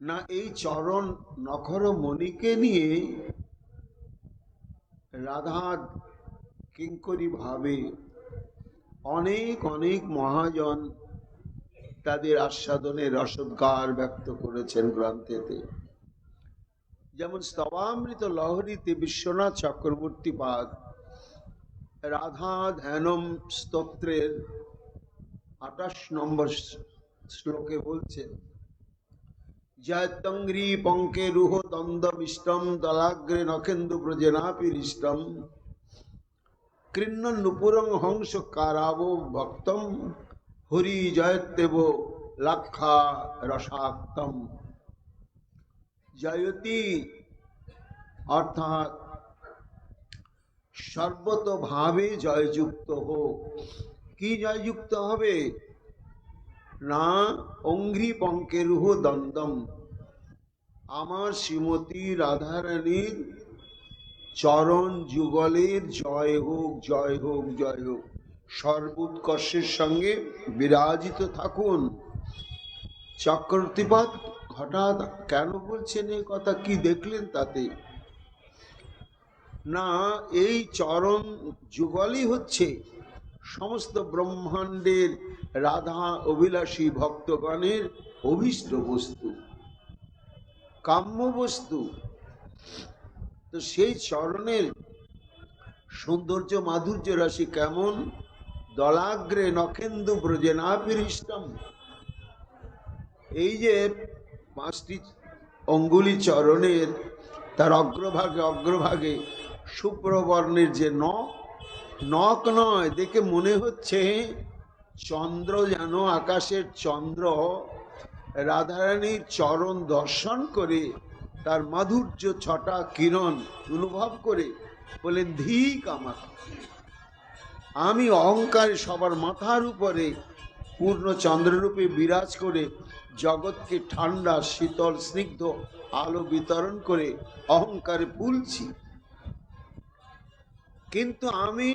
না, এই চরণ নখর মণিকে নিয়ে রাধা কিঙ্করী ভাবে অনেক অনেক মহাজন তাদের আস্বাদনের রসোদ্গার ব্যক্ত করেছেন গ্রন্থেতে। যেমন স্তবামৃত লহরীতে বিশ্বনাথ চক্রবর্তী পাদ রাধা ধ্যানম স্তোত্রের 28 নম্বর শ্লোকে বলছেন জয়তঙ্গ্রী পঙ্কে রুহ দ্বন্দ্বমিষ্টম দলাগ্রে নখেন্দু ব্রজেনাপিরিষ্টম কৃণ্ণ নুপুরং হংস কারাব ভক্তম হরি জয়তেব লাক্ষা রসাক্তম। জয়তী অর্থাৎ সর্বতভাবে জয়যুক্ত হোক। কি জয়যুক্ত হবে না, অঙ্ঘ্রি পঙ্কেরুহ দ্বন্দ্বম, আমার শ্রীমতী রাধারানীর চরণ যুগলের জয় হোক, জয় হোক, জয় হোক, সর্বোৎকর্ষের সঙ্গে বিরাজিত থাকুন। চক্রবর্তীপাদ হঠাৎ কেন বলছেন এই কথা, কি দেখলেন তাতে না, এই চরণ যুগলই হচ্ছে সমস্ত ব্রহ্মাণ্ডের রাধা অভিলাষী ভক্তগণের অভীষ্ট বস্তু, কাম্য বস্তু। তো সেই চরণের সৌন্দর্য মাধুর্য রাশি কেমন, দলাগ্রে নখেন্দু ব্রজেনাপিরিষ্টম, এই যে 5টি অঙ্গুলি চরণের তার অগ্রভাগে অগ্রভাগে শুভ্রবর্ণের যে নখ, নখ নয়, দেখে মনে হচ্ছে চন্দ্র, যেন আকাশের চন্দ্র রাধারানীর চরণ দর্শন করে তার মাধুর্য ছটা কিরণ অনুভব করে বলেন, ধিক আমার, আমি অহংকারে সবার মাথার উপরে পূর্ণ চন্দ্ররূপে বিরাজ করে জগৎকে ঠান্ডা শীতল স্নিগ্ধ আলো বিতরণ করে অহংকারে পুলছি, কিন্তু আমি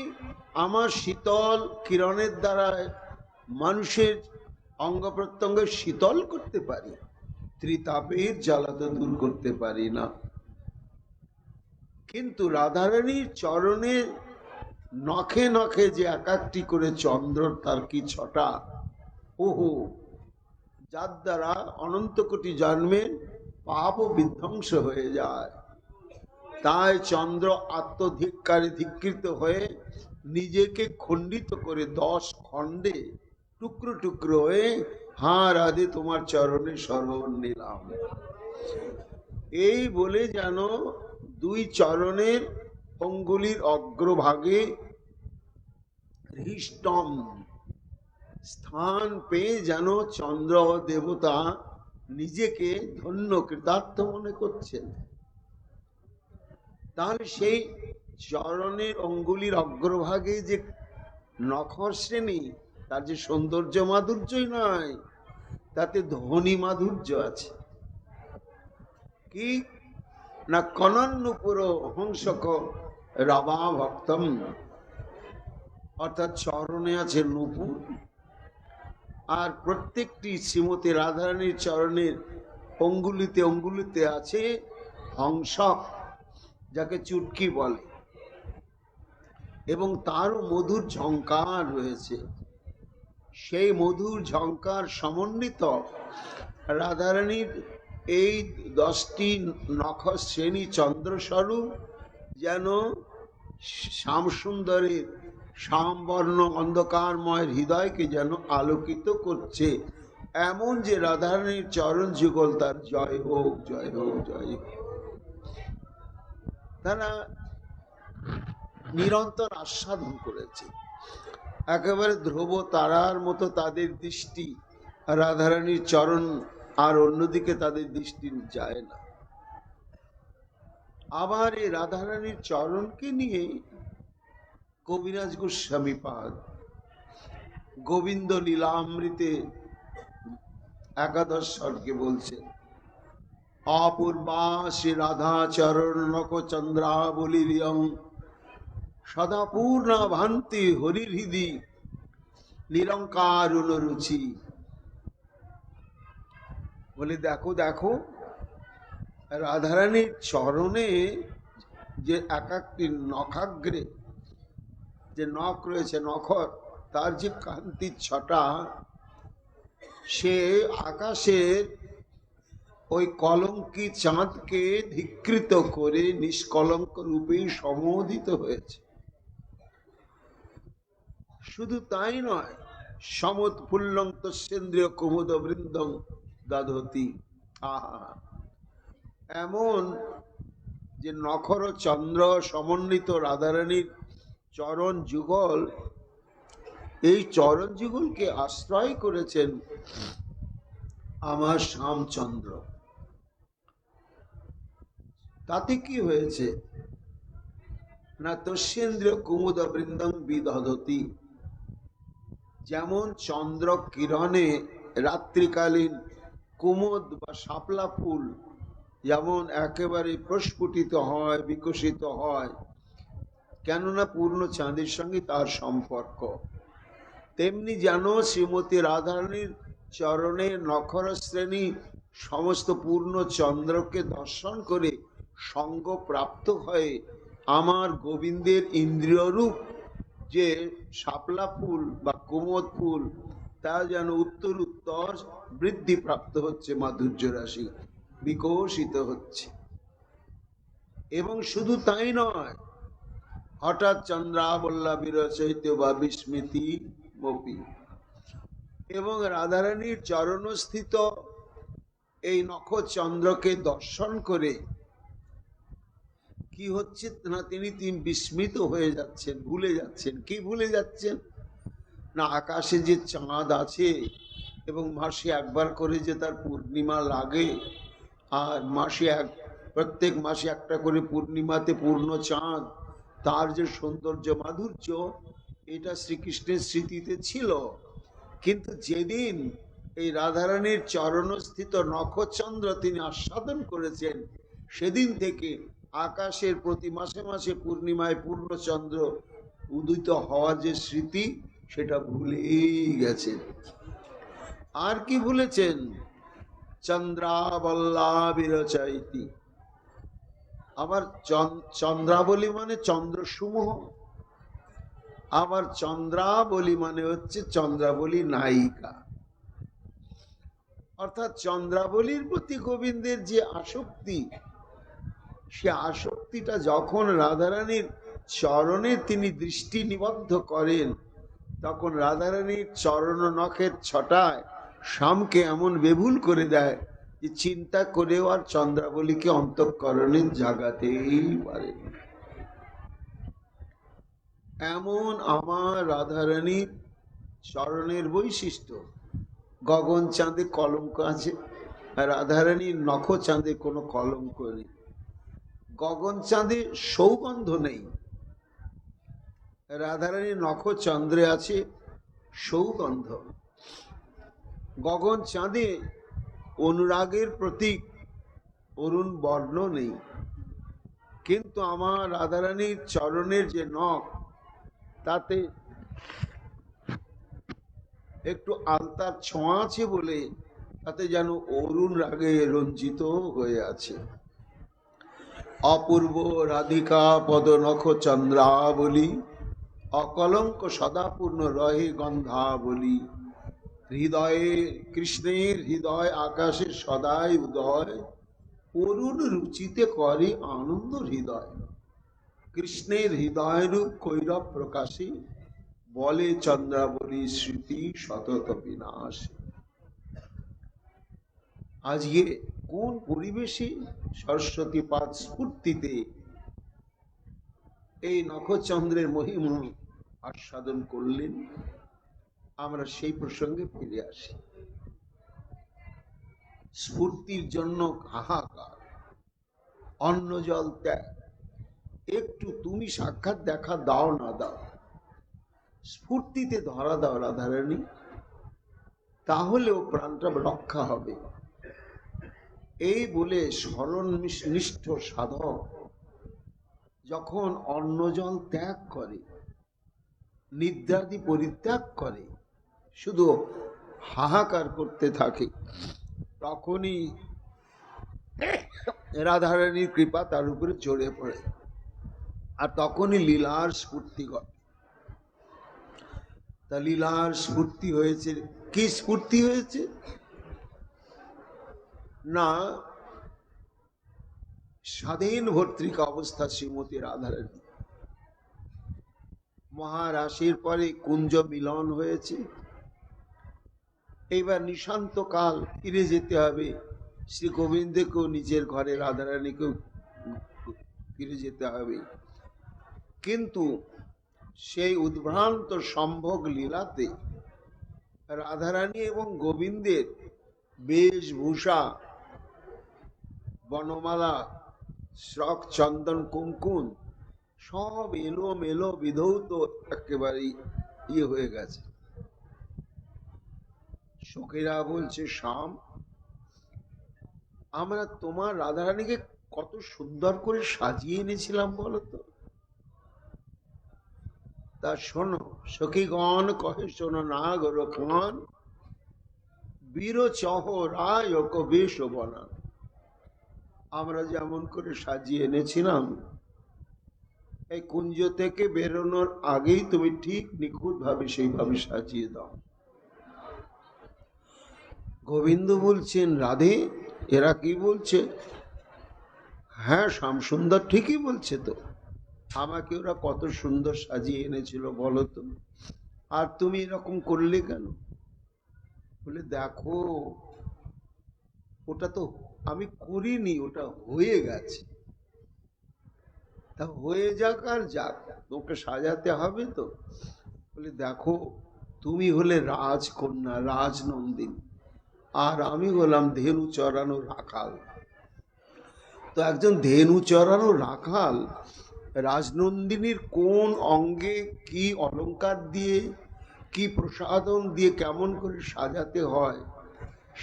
আমার শীতল কিরণের দ্বারা মানুষের অঙ্গ প্রত্যঙ্গ শীতল করতে পারি, ত্রিতাপের জ্বালা তো দূর করতে পারি না। কিন্তু রাধারানীর চরণের নখে নখে যে এক একটি করে চন্দ্র, তার কি ছটা, ওহো, যার দ্বারা অনন্ত কোটি জন্মের পাপ বিধ্বংস হয়ে যায়। তাই চন্দ্র আত্মধিক্কারে ধিকৃত হয়ে নিজেকে খণ্ডিত করে 10 খণ্ডে টুকরো টুকরো হয়ে, হ্যাঁ রাধে তোমার চরণে শরণ নিলাম, এই বলে যেন 2 চরণের অঙ্গুলির অগ্রভাগে হৃষ্টম স্থান পেয়ে যেন চন্দ্র দেবতা নিজেকে ধন্য কৃতার্থ মনে করছেন। তাহলে সেই চরণের অঙ্গুলির অগ্রভাগে যে নখর শ্রেণী, তার যে সৌন্দর্য মাধুর্যই নয়, তাতে ধ্বনি মাধুর্য আছে। কি না, কনন্নুপুর হংসক রাবা ভক্তম, অর্থাৎ চরণে আছে নূপুর, আর প্রত্যেকটি শ্রীমতী রাধারানীর চরণের অঙ্গুলিতে অঙ্গুলিতে আছে হংসক, যাকে চুটকি বলে, এবং তারও মধুর ঝঙ্কার রয়েছে। সেই মধুর ঝঙ্কার সমন্বিত রাধারানীর এই 10টি নখর শ্রেণী চন্দ্রস্বরূপ যেন শ্যামসুন্দরের শ্যামবর্ণ অন্ধকারময় হৃদয়কে যেন আলোকিত করছে, এমন যে রাধারানীর চরণ যুগল তার জয় হোক, জয় হোক, জয় হোক। তারা নিরন্তর আস্বাদন করেছে, একেবারে ধ্রুব তারার মতো তাদের দৃষ্টি রাধারানীর চরণ, আর অন্যদিকে তাদের দৃষ্টি যায় না। আবার এই রাধারানীর চরণকে নিয়ে কবিরাজ গোস্বামী পাদ গোবিন্দ লীলামৃতে 11 সর্গে বলছেন, অপূর্বা শ্রী রাধা চরণ নখ চন্দ্রাবলীরিয়ং সদা পূর্ণা ভান্তি হরির হৃদি নিরঙ্কার রুচি। বলে দেখো দেখো, রাধারানীর চরণে যে এক একটি নখাগ্রে যে নখ রয়েছে, নখর, তার যে কান্তির ছটা, সে আকাশের ওই কলঙ্কি চাঁদকে ধিকৃত করে নিষ্কলঙ্ক রূপে সমোদিত হয়েছে। শুধু তাই নয়, সমৎফুল্লং তস্যেন্দ্রিয় কুমুদ বৃন্দং দধতি। আহা, এমন যে নখর চন্দ্র সমন্বিত রাধারানীর চরণ যুগল, এই চরণ যুগলকে আশ্রয় করেছেন আমার শ্যামচন্দ্র। তাতে কি হয়েছে না, তস্যেন্দ্রিয় কুমুদ বৃন্দং বিদধতি, যেমন চন্দ্র কিরণে রাত্রিকালীন কুমুদ বা শাপলা ফুল যেমন একেবারে প্রস্ফুটিত হয়, বিকশিত হয়, কেননা পূর্ণ চাঁদের সঙ্গে তার সম্পর্ক, তেমনি যেন শ্রীমতী রাধারানীর চরণে নখর শ্রেণী সমস্ত পূর্ণ চন্দ্রকে দর্শন করে সঙ্গ প্রাপ্ত হয়ে আমার গোবিন্দের ইন্দ্রিয়রূপ যে শাপলা ফুল বা কুমুদ ফুল, তা যেন উত্তর উত্তর বৃদ্ধি প্রাপ্ত হচ্ছে, মাধুর্য রাশি বিকশিত হচ্ছে। এবং শুধু তাই নয়, হঠাৎ চন্দ্রাবল্লভীর চৈত্য বা বিস্মৃতি মপি, এবং রাধারানীর চরণস্থিত এই নক্ষচন্দ্রকে দর্শন করে কি হচ্ছে না, তিনি বিস্মিত হয়ে যাচ্ছেন, ভুলে যাচ্ছেন। কি ভুলে যাচ্ছেন না, আকাশে যে চাঁদ আছে এবং মাসে একবার করে যে তার পূর্ণিমা লাগে, আর প্রত্যেক মাসে একটা করে পূর্ণিমাতে পূর্ণ চাঁদ, তার যে সৌন্দর্য মাধুর্য, এটা শ্রীকৃষ্ণের স্মৃতিতে ছিল। কিন্তু যেদিন এই রাধারানীর চরণস্থিত নক্ষচন্দ্র তিনি আস্বাদন করেছেন, সেদিন থেকে আকাশের প্রতি মাসে মাসে পূর্ণিমায় পূর্ণচন্দ্র উদিত হওয়ার যে স্মৃতি, সেটা ভুলেই গেছেন। আর কি ভুলেছেন? চন্দ্রাবল্লাবিরচয়তি। আবার চন্দ্রাবলী মানে চন্দ্রসমূহ, আবার চন্দ্রাবলী মানে হচ্ছে চন্দ্রাবলী নায়িকা। অর্থাৎ চন্দ্রাবলীর প্রতি গোবিন্দের যে আসক্তি, সে আসক্তিটা যখন রাধারানীর চরণে তিনি দৃষ্টি নিবদ্ধ করেন, তখন রাধারানীর চরণ নখের ছটায় শ্যামকে এমন বেভুল করে দেয় যে চিন্তা করেও আর চন্দ্রাবলীকে অন্তঃকরণে জাগাতেই পারে। এমন আমার রাধারানীর চরণের বৈশিষ্ট্য। গগন চাঁদে কলঙ্ক আছে, রাধারানীর নখ চাঁদে কোনো কলঙ্ক নেই। গগন চাঁদে সৌগন্ধ নেই, রাধারানীর নখ চন্দ্রে আছে সৌগন্ধ। গগন চাঁদে অনুরাগের প্রতীক অরুণ বর্ণ নেই, কিন্তু আমার রাধারানীর চরণের যে নখ, তাতে একটু আলতার ছোঁয়া আছে বলে তাতে যেন অরুণ রাগে রঞ্জিত হয়ে আছে। অপূর্ব রাধিকা পদ নখ চন্দ্রাবলী, অকলঙ্ক সদাপূর্ণ রহে গন্ধাবলী। হৃদয়ে কৃষ্ণের হৃদয় আকাশে সদাই উদয়, অরুণ রুচিতে করে আনন্দ হৃদয়। কৃষ্ণের হৃদয় রূপ কৈরব প্রকাশে, বলে চন্দ্রাবলী স্মৃতি সতত বিনাশ। আজকে কোন পরিবেশে সরস্বতী পাদ স্ফূর্তিতে এই নখচন্দ্রের মহিমা আস্বাদন করলেন, আমরা সেই প্রসঙ্গে ফিরে আসি। স্ফূর্তির জন্য হাহাকার, অন্ন জল ত্যাগ। একটু তুমি সাক্ষাৎ দেখা দাও না দাও, স্ফূর্তিতে ধরা দাও রাধারানী, তাহলেও প্রাণটা রক্ষা হবে। এই বলে শরণনিষ্ঠ সাধক যখন অন্ন জল ত্যাগ করে, নিদ্রাদি পরিত্যাগ করে, শুধু হাহাকার করতে থাকে, তখনই রাধারানীর কৃপা তার উপরে চড়ে পড়ে, আর তখনই লীলার স্ফূর্তি ঘটে। তা লীলার স্ফূর্তি হয়েছে, কি স্ফূর্তি হয়েছে না, স্বাধীন ভর্তৃকা অবস্থা শ্রীমতী রাধারানী। মহারাশির পরে কুঞ্জ মিলন হয়েছে, এইবার নিশান্ত কাল ফিরে যেতে হবে শ্রী গোবিন্দকেও, নিজের ঘরে রাধারানীকেও ফিরে যেতে হবে। কিন্তু সেই উদ্ভ্রান্ত সম্ভোগ লীলাতে রাধারানী এবং গোবিন্দের বেশভূষা, বনমালা, শ্রক, চন্দন, কুঙ্কুম সব এলো মেলো বিধৌত একেবারে হয়ে গেছে। সখীরা বলছে, শ্যাম, আমরা তোমার রাধারানীকে কত সুন্দর করে সাজিয়ে এনেছিলাম বলতো। তা শোনো, সখীগণ কহে শোনো না গোরখান, বীর চহ রায় বেশ বনা। আমরা যেমন করে সাজিয়ে এনেছিলাম, এই কুঞ্জ থেকে বেরোনোর আগেই তুমি ঠিক নিখুঁত ভাবে সেইভাবে সাজিয়ে দাও। গোবিন্দ বলছেন, রাধে এরা কি বলছে? হ্যাঁ, শ্যামসুন্দর ঠিকই বলছে তো, আমাকে ওরা কত সুন্দর সাজিয়ে এনেছিল বলো তো, আর তুমি এরকম করলে কেন? বলে, দেখো ওটা তো আমি করিনি, ওটা হয়ে গেছে। তা হয়ে যাক আর যাক, তোকে সাজাতে হবে তো। বলে দেখো, তুমি হলে রাজকন্যা, রাজনন্দিনী, আর আমি হলাম ধেনু চড়ানো রাখাল। তো একজন ধেনু চড়ানো রাখাল রাজনন্দিনীর কোন অঙ্গে কি অলংকার দিয়ে, কি প্রসাধন দিয়ে কেমন করে সাজাতে হয়,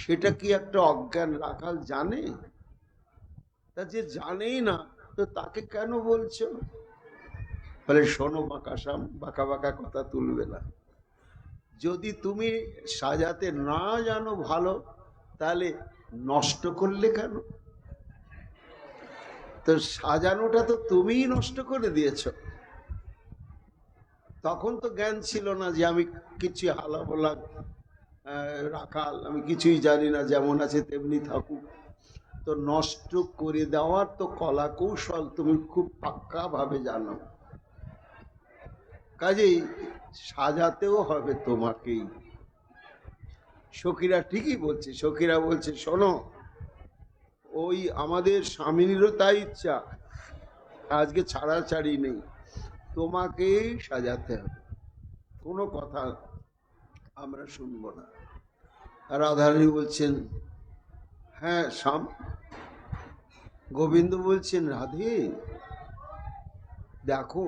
সেটা কি একটা অজ্ঞান রাখাল জানে? তা যে জানেই না, তো তাকে কেন বলছো? বলে শোনো বাঁকাসাম, বাঁকা বাঁকা কথা তুলবে না। যদি তুমি সাজাতে না জানো ভালো, তাহলে নষ্ট করলে কেন? তো সাজানোটা তো তুমিই নষ্ট করে দিয়েছ। তখন তো জ্ঞান ছিল না যে আমি কিছু হালা বলা রাখাল, আমি কিছুই জানি না, যেমন আছে তেমনি থাকুক। তো নষ্ট করে দেওয়ার তো কলা কৌশল তুমি খুব পাক্কা ভাবে জানো, কাজেই সাজাতেও হবে তোমাকেই। সখীরা ঠিকই বলছে, সখীরা বলছে শোনো, ওই আমাদের স্বামীরও তাই ইচ্ছা, আজকে ছাড়াছাড়ি নেই, তোমাকেই সাজাতে হবে, কোনো কথা আমরা শুনবো না। রাধারানী বলছেন হ্যাঁ শ্যাম। গোবিন্দ বলছেন রাধে দেখো,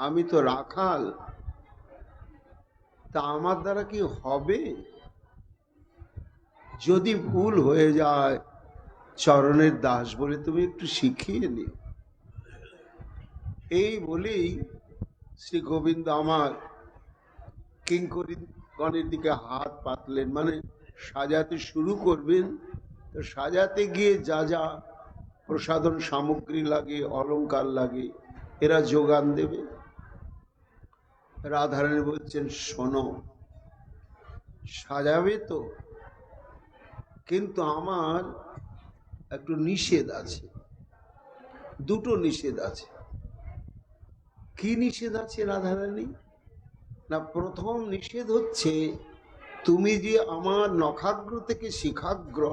আমি তো রাখাল, তা আমার দ্বারা কি হবে? যদি ভুল হয়ে যায়, চরণের দাস বলে তুমি একটু শিখিয়ে নিও। এই বলেই শ্রী গোবিন্দ আমার কিঙ্করীগণের দিকে হাত পাতলেন, মানে সাজাতে শুরু করবেন। তো সাজাতে গিয়ে যা যা প্রসাধন সামগ্রী লাগে, অলংকার লাগে, এরা যোগান দেবে। রাধারানী বলছেন শোনো, সাজাবে তো, কিন্তু আমার একটু নিষেধ আছে, দুটো নিষেধ আছে। কি নিষেধ আছে রাধারানী? না, প্রথম নিষেধ হচ্ছে তুমি যে আমার নখাগ্র থেকে শিখাগ্র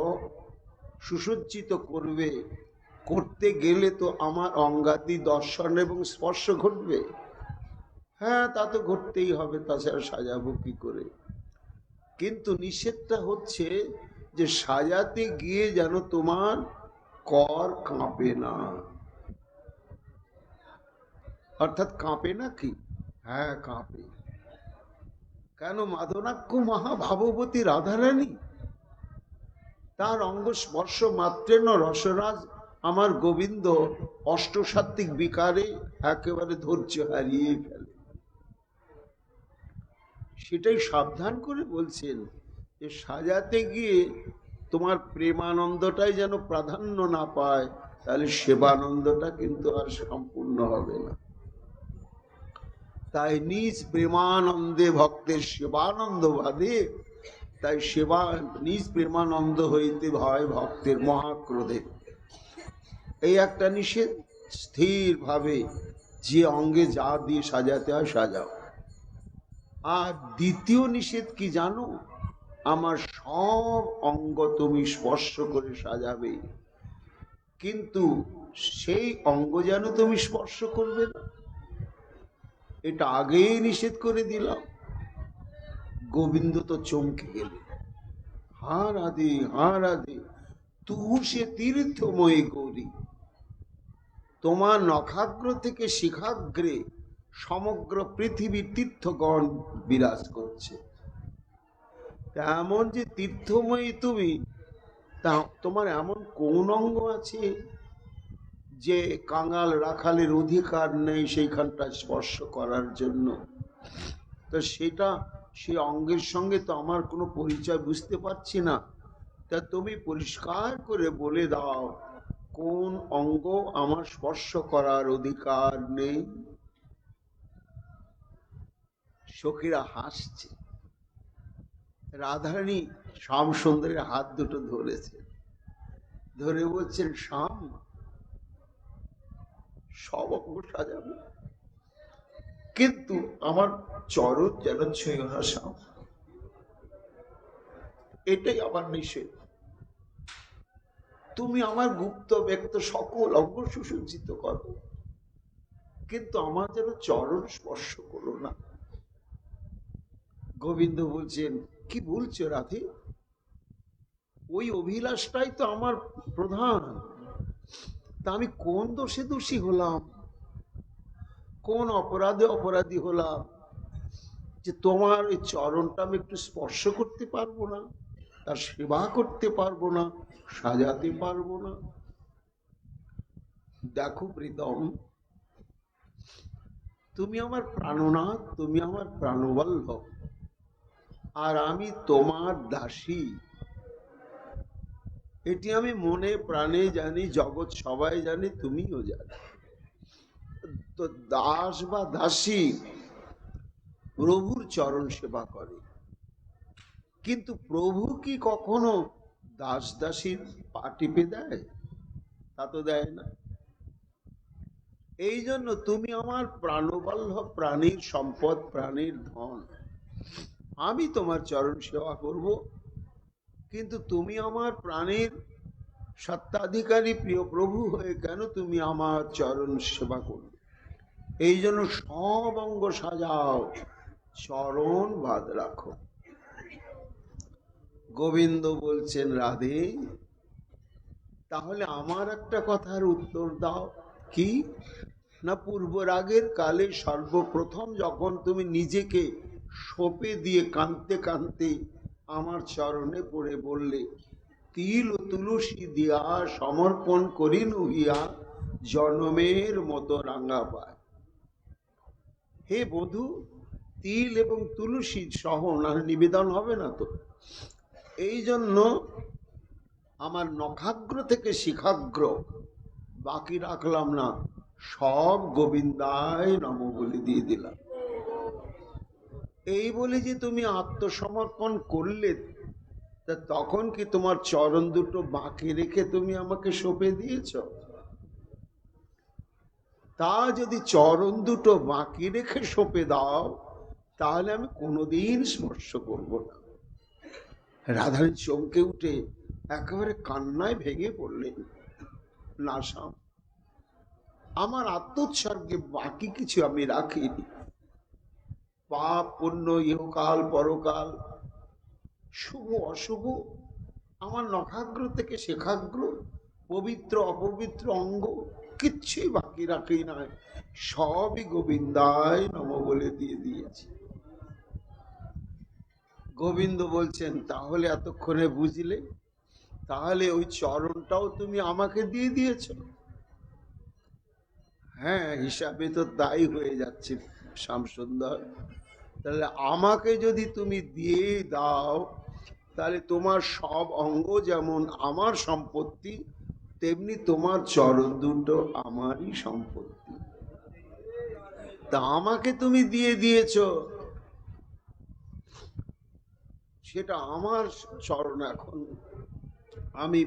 সুসজ্জিত করবে, করতে গেলে তো আমার অঙ্গাদি দর্শন এবং স্পর্শ ঘটবে। হ্যাঁ, তা তো ঘটতেই হবে, তাছাড়া সাজাবো কি করে? কিন্তু নিষেধটা হচ্ছে যে সাজাতে গিয়ে যেন তোমার কর কাঁপে না। অর্থাৎ কাঁপে না কি? হ্যাঁ কাঁপে। কেন? মাদনাক্ষ মহাভাবতী রাধারানী, তার অঙ্গ স্পর্শ মাত্রেন রসরাজ আমার গোবিন্দ অষ্টসাত্ত্বিক বিকারে একেবারে ধৈর্য হারিয়ে ফেলে। সেটাই সাবধান করে বলছেন যে সাজাতে গিয়ে তোমার প্রেমানন্দটাই যেন প্রাধান্য না পায়, তাহলে সেবানন্দটা কিন্তু আর সম্পূর্ণ হবে না। তাই নিজ প্রেমানন্দে ভক্তের সেবানন্দ বাদে, তাই সেবা নিজ প্রেমানন্দ হইতে ভয় ভক্তের মহাক্রোধে। এই একটা নিষেধ, স্থির ভাবে যে অঙ্গে যা দিয়ে সাজাতে হয় সাজাও। আর দ্বিতীয় নিষেধ কি জানো? আমার সব অঙ্গ তুমি স্পর্শ করে সাজাবে, কিন্তু সেই অঙ্গ যেন তুমি স্পর্শ করবে না, এটা আগেই নিষেধ করে দিলাম। গোবিন্দ তো চমকে গেলে, হা রাধে হা রাধে, তুহু সে তীর্থময়ী গৌরী, তোমার নখাগ্র থেকে শিখাগ্রে সমগ্র পৃথিবীর তীর্থগণ বিরাজ করছে। এমন যে তীর্থময়ী তুমি, তা তোমার এমন কোন অঙ্গ আছে যে কাঙাল রাখালের অধিকার নেই সেইখানটা স্পর্শ করার জন্য? তো সেটা, সেই অঙ্গের সঙ্গে তো আমার কোনো পরিচয় বুঝতে পারছি না। তা তুমি পরিষ্কার করে বলে দাও কোন অঙ্গ আমার স্পর্শ করার অধিকার নেই। সখীরা হাসছে। রাধারানী শ্যাম সুন্দরের হাত দুটো ধরেছে, ধরে বলছেন শ্যাম, সব অঙ্গ সাজাবে, কিন্তু আমার চরণ যেন ছুঁয়ো না শ্যাম, এটাই আমার নিষেধ। তুমি আমার গুপ্ত ব্যক্ত সকল অঙ্গ সুসজ্জিত করো, কিন্তু আমার যেন চরণ স্পর্শ করো না। গোবিন্দ বলছেন, কি বলছো রাধে? ওই অভিলাষটাই তো আমার প্রধান। তা আমি কোন দোষে দোষী হলাম, কোন অপরাধে অপরাধী হলাম যে তোমার ওই চরণটা আমি একটু স্পর্শ করতে পারবো না, তার সেবা করতে পারবো না, সাজাতে পারবো না? দেখো প্রীতম, তুমি আমার প্রাণনাথ, তুমি আমার প্রাণবল্লভ, আর আমি তোমার দাসী। এটি আমি মনে প্রাণে জানি, জগৎ সবাই জানে, তুমিও জানো। তো দাস বা দাসী প্রভুর চরণ সেবা করে, কিন্তু প্রভু কি কখনো দাস দাসীর পা টিপে দেয়? তা তো দেয় না। এই জন্য তুমি আমার প্রাণবল্লভ, প্রাণীর সম্পদ, প্রাণীর ধন, আমি তোমার চরণ সেবা করব, কিন্তু তুমি আমার প্রাণীর সত্তাধিকারী প্রিয় প্রভু হয়ে কেন তুমি আমার চরণ সেবা করবে? এই জন্য সব অঙ্গ সাজাও, চরণ বাদ রাখো। গোবিন্দ বলছেন, রাধে তাহলে আমার একটা কথার উত্তর দাও। কি না, পূর্বরাগের কালে সর্বপ্রথম যখন তুমি নিজেকে সঁপে দিয়ে কাঁদতে কাঁদতে আমার চরণে পড়ে বললে, তিল ও তুলসী দিয়া সমর্পণ করি নুহিয়া জনমের মতো রাঙা পায়। হে বধূ, তিল এবং তুলসী সহ না নিবেদন হবে না তো? এই জন্য আমার নখাগ্র থেকে শিখাগ্র বাকি রাখলাম না, সব গোবিন্দায় নম বলে দিয়ে দিলাম। এই বলে যে তুমি আত্মসমর্পণ করলে, তা তখন কি তোমার চরণ দুটো বাকি রেখে তুমি আমাকে সঁপে দিয়েছ? তা যদি চরণ দুটো বাকি রেখে সঁপে দাও, তাহলে আমি কোনোদিন স্পর্শ করব না। রাধারানী চমকে উঠে একেবারে কান্নায় ভেঙে পড়লেন। না স্বাম, আমার আত্মোৎসর্গে বাকি কিছু আমি রাখিনি। পাপ পুণ্য, ইহকাল পরকাল, শুভ অশুভ, আমার নখাগ্র থেকে শেখাগ্র, পবিত্র অপবিত্র অঙ্গ কিচ্ছুই বাকি রাখি নাই, সবই গোবিন্দায় নম বলে দিয়ে দিয়েছি। গোবিন্দ বলছেন, তাহলে এতক্ষণে বুঝলে? তাহলে ওই চরণটাও তুমি আমাকে দিয়ে দিয়েছ? হ্যাঁ, হিসাবে তো তাই হয়ে যাচ্ছে শ্যামসুন্দর। তাহলে আমাকে যদি তুমি দিয়ে দাও, তাহলে তোমার সব অঙ্গ যেমন আমার সম্পত্তি, তেমনি তোমার চরণ দুটো আমারই সম্পত্তি। তা আমাকে তুমি দিয়ে দিয়েছ, সেটা আমার চরণ, এখন আমি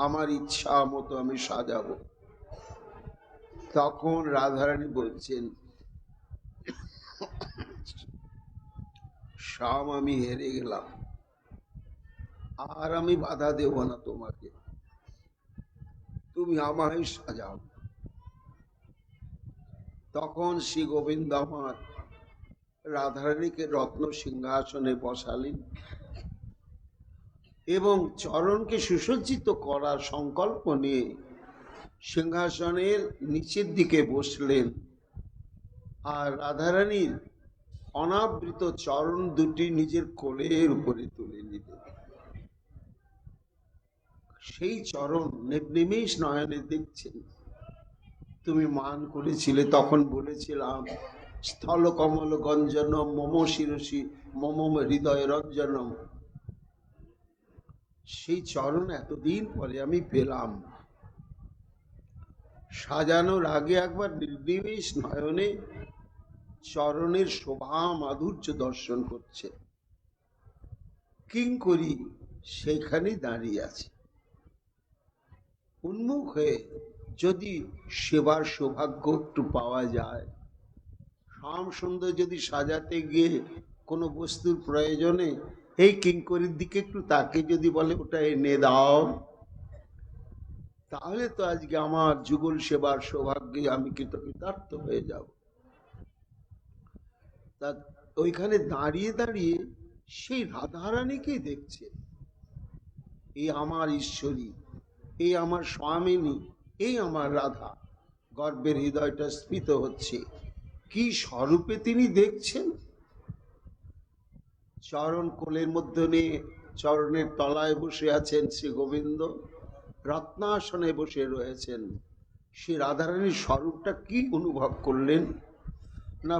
আমার ইচ্ছা মতো আমি সাজাবো। তখন রাধারানী বলছেন, শ্যাম আমি হেরে গেলাম, আর আমি বাধা দেব না তোমাকে, তুমি আমায় সাজাও। তখন শ্রী গোবিন্দ আমার রাধারানীকে রত্ন সিংহাসনে বসালেন এবং চরণকে সুসজ্জিত করার সংকল্প নিয়ে সিংহাসনের নিচের দিকে বসলেন, আর রাধারানীর অনাবৃত চরণ দুটি নিজের কোলের উপরে তুলে নিলেন। সেই চরণ নিমেষ নয়নে দেখছেন। তুমি মান করেছিলে, তখন বলেছিলাম, স্থল কমল গঞ্জনম মম শিরসি মম হৃদয় রঞ্জনম। সেই চরণ এতদিন পরে আমি পেলাম। সাজানোর আগে একবার নির্নিমেষ নয়নে চরণের শোভা মাধুর্য দর্শন করছে। কিঙ্করী সেইখানেই দাঁড়িয়ে আছে, উন্মুখ হয়ে যদি সেবার সৌভাগ্য একটু পাওয়া যায়। শ্যাম সুন্দর যদি সাজাতে গিয়ে কোনো বস্তুর প্রয়োজনে এই কিঙ্করীর দিকে একটু তাকে যদি বলে, ওটা এনে দাও, তাহলে তো আজকে আমার যুগল সেবার সৌভাগ্যে আমি কৃতকৃতার্থ হয়ে যাব। তা ওইখানে দাঁড়িয়ে দাঁড়িয়ে সেই রাধারানীকেই দেখছে, এই আমার ঈশ্বরী, এই আমার স্বামিনী, এই আমার রাধা। গর্বের হৃদয়টা স্ফীত হচ্ছে। কি স্বরূপে তিনি দেখছেন? চরণ কোলের মধ্যে নিয়ে চরণের তলায় বসে আছেন শ্রী গোবিন্দ, রত্নাসনে বসে রয়েছেন। সে রাধারানীর স্বরূপটা কি অনুভব করলেন না?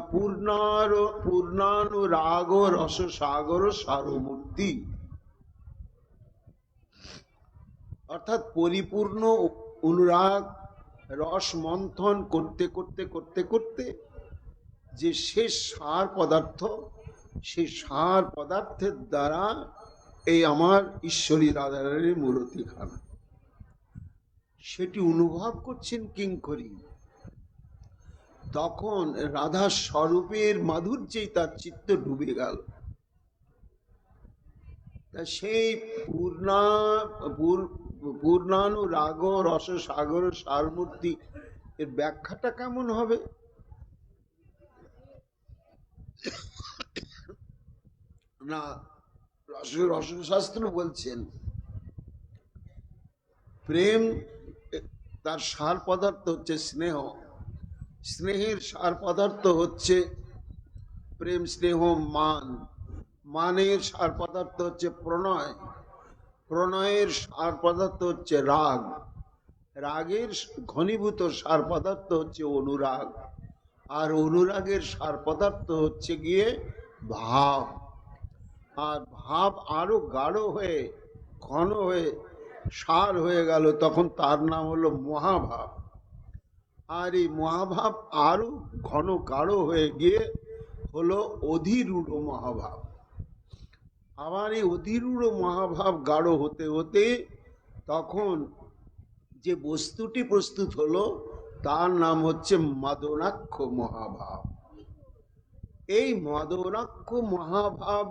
পূর্ণানুরাগ রস সাগর সারমূর্তি, অর্থাৎ পরিপূর্ণ অনুরাগ রস মন্থন করতে করতে করতে করতে যে শেষ সার পদার্থ, সেই সার পদার্থের দ্বারা এই আমার ঈশ্বরী রাধারানীর মূরতিখানা, সেটি অনুভব করছেন কিঙ্করী। তখন রাধা স্বরূপের মাধুর্যেই তার চিত্ত ডুবে গেল। তা সেই পূর্ণানুরাগ রস সাগর সারমূর্তি এর ব্যাখ্যাটা কেমন হবে? না, রসশাস্ত্র বলছেন প্রেম তার সার পদার্থ হচ্ছে স্নেহ, স্নেহের সার পদার্থ হচ্ছে প্রেম, স্নেহ, মান, মানের সার পদার্থ হচ্ছে প্রণয়, প্রণয়ের সার পদার্থ হচ্ছে রাগ, রাগের ঘনীভূত সার পদার্থ হচ্ছে অনুরাগ, আর অনুরাগের সার পদার্থ হচ্ছে গিয়ে ভাব। আর ভাব আরো গাঢ় হয়ে ঘন হয়ে সার হয়ে গেল, তখন তার নাম হলো মহাভাব। আর এই মহাভাব আরো ঘন গাঢ় হয়ে গিয়ে হলো অধিরূঢ় মহাভাব। আবার এই অধিরূঢ় মহাভাব গাঢ় হতে হতে তখন যে বস্তুটি প্রস্তুত হলো তার নাম হচ্ছে মদনাক্ষ মহাভাব। এই মদনাক্ষ মহাভাব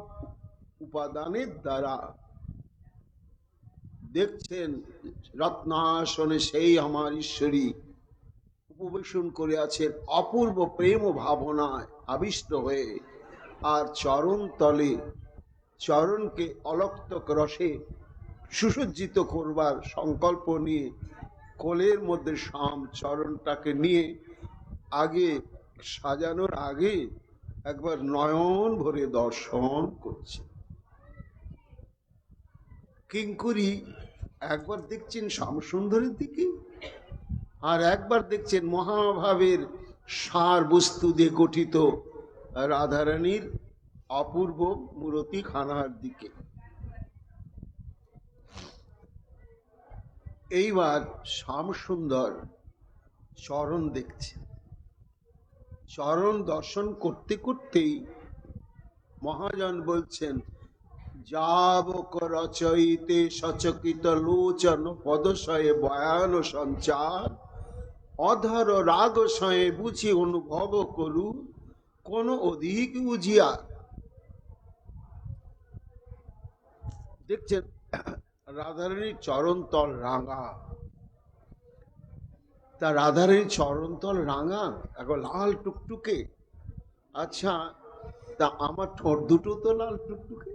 উপাদানের দ্বারা দেখছেন রত্নাসনে সেই আমার ঈশ্বরী উপবেশন করে আছেন অপূর্ব প্রেম ও ভাবনায় আবিষ্ট হয়ে। আর চরণ তলে চরণকে অলক্তক রসে সুসজ্জিত করবার সংকল্প নিয়ে কোলের মধ্যে শাম চরণটাকে নিয়ে আগে সাজানোর আগে একবার নয়ন ভরে দর্শন করছে। কিঙ্করী একবার দেখছেন শ্যামসুন্দরের দিকে, আর একবার দেখছেন মহাভাবের সার বস্তু দিয়ে গঠিত রাধারানীর অপূর্ব মূরতি খানার দিকে। এইবার শ্যামসুন্দর চরণ দেখছে। চরণ দর্শন করতে করতেই মহাজন বলছেন, যাবক রচয়িতে সচকিত লোচন পদশয়ে বয়ান সঞ্চার, অধর রাগশয়ে বুঝি অনুভব করু কোন অধিক বুঝিয়া। দেখছেন রাধারানীর চরণতল রাঙা। তা রাধারানীর চরণতল রাঙা, এখন লাল টুকটুকে। আচ্ছা, তা আমার ঠোঁট দুটো তো লাল টুকটুকে।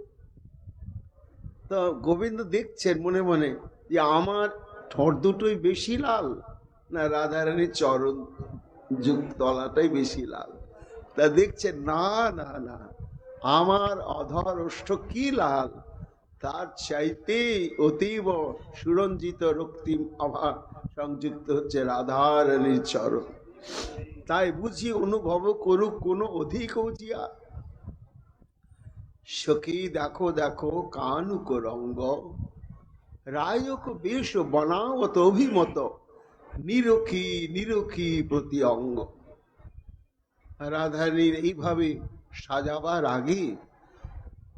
তো গোবিন্দ দেখছেন মনে মনে যে আমার ঠোঁট দুটোই বেশি লাল না রাধারানীর চরণ তলাটাই বেশি লাল? তা দেখছেন না না না, আমার অধর ওষ্ঠ কি লাল, তার চাইতে অতীব সুরঞ্জিত রক্তিম আভা সংযুক্ত হচ্ছে রাধারানীর চরণ। তাই বুঝি অনুভব করুক কোনো অধিক উজিয়া। সখী দেখো দেখো কানুক রঙ্গ, রায়ক বেশ বনাওত অভিমত, নিরখী নিরখী প্রতি অঙ্গ। রাধারানীর এইভাবে সাজাবার আগে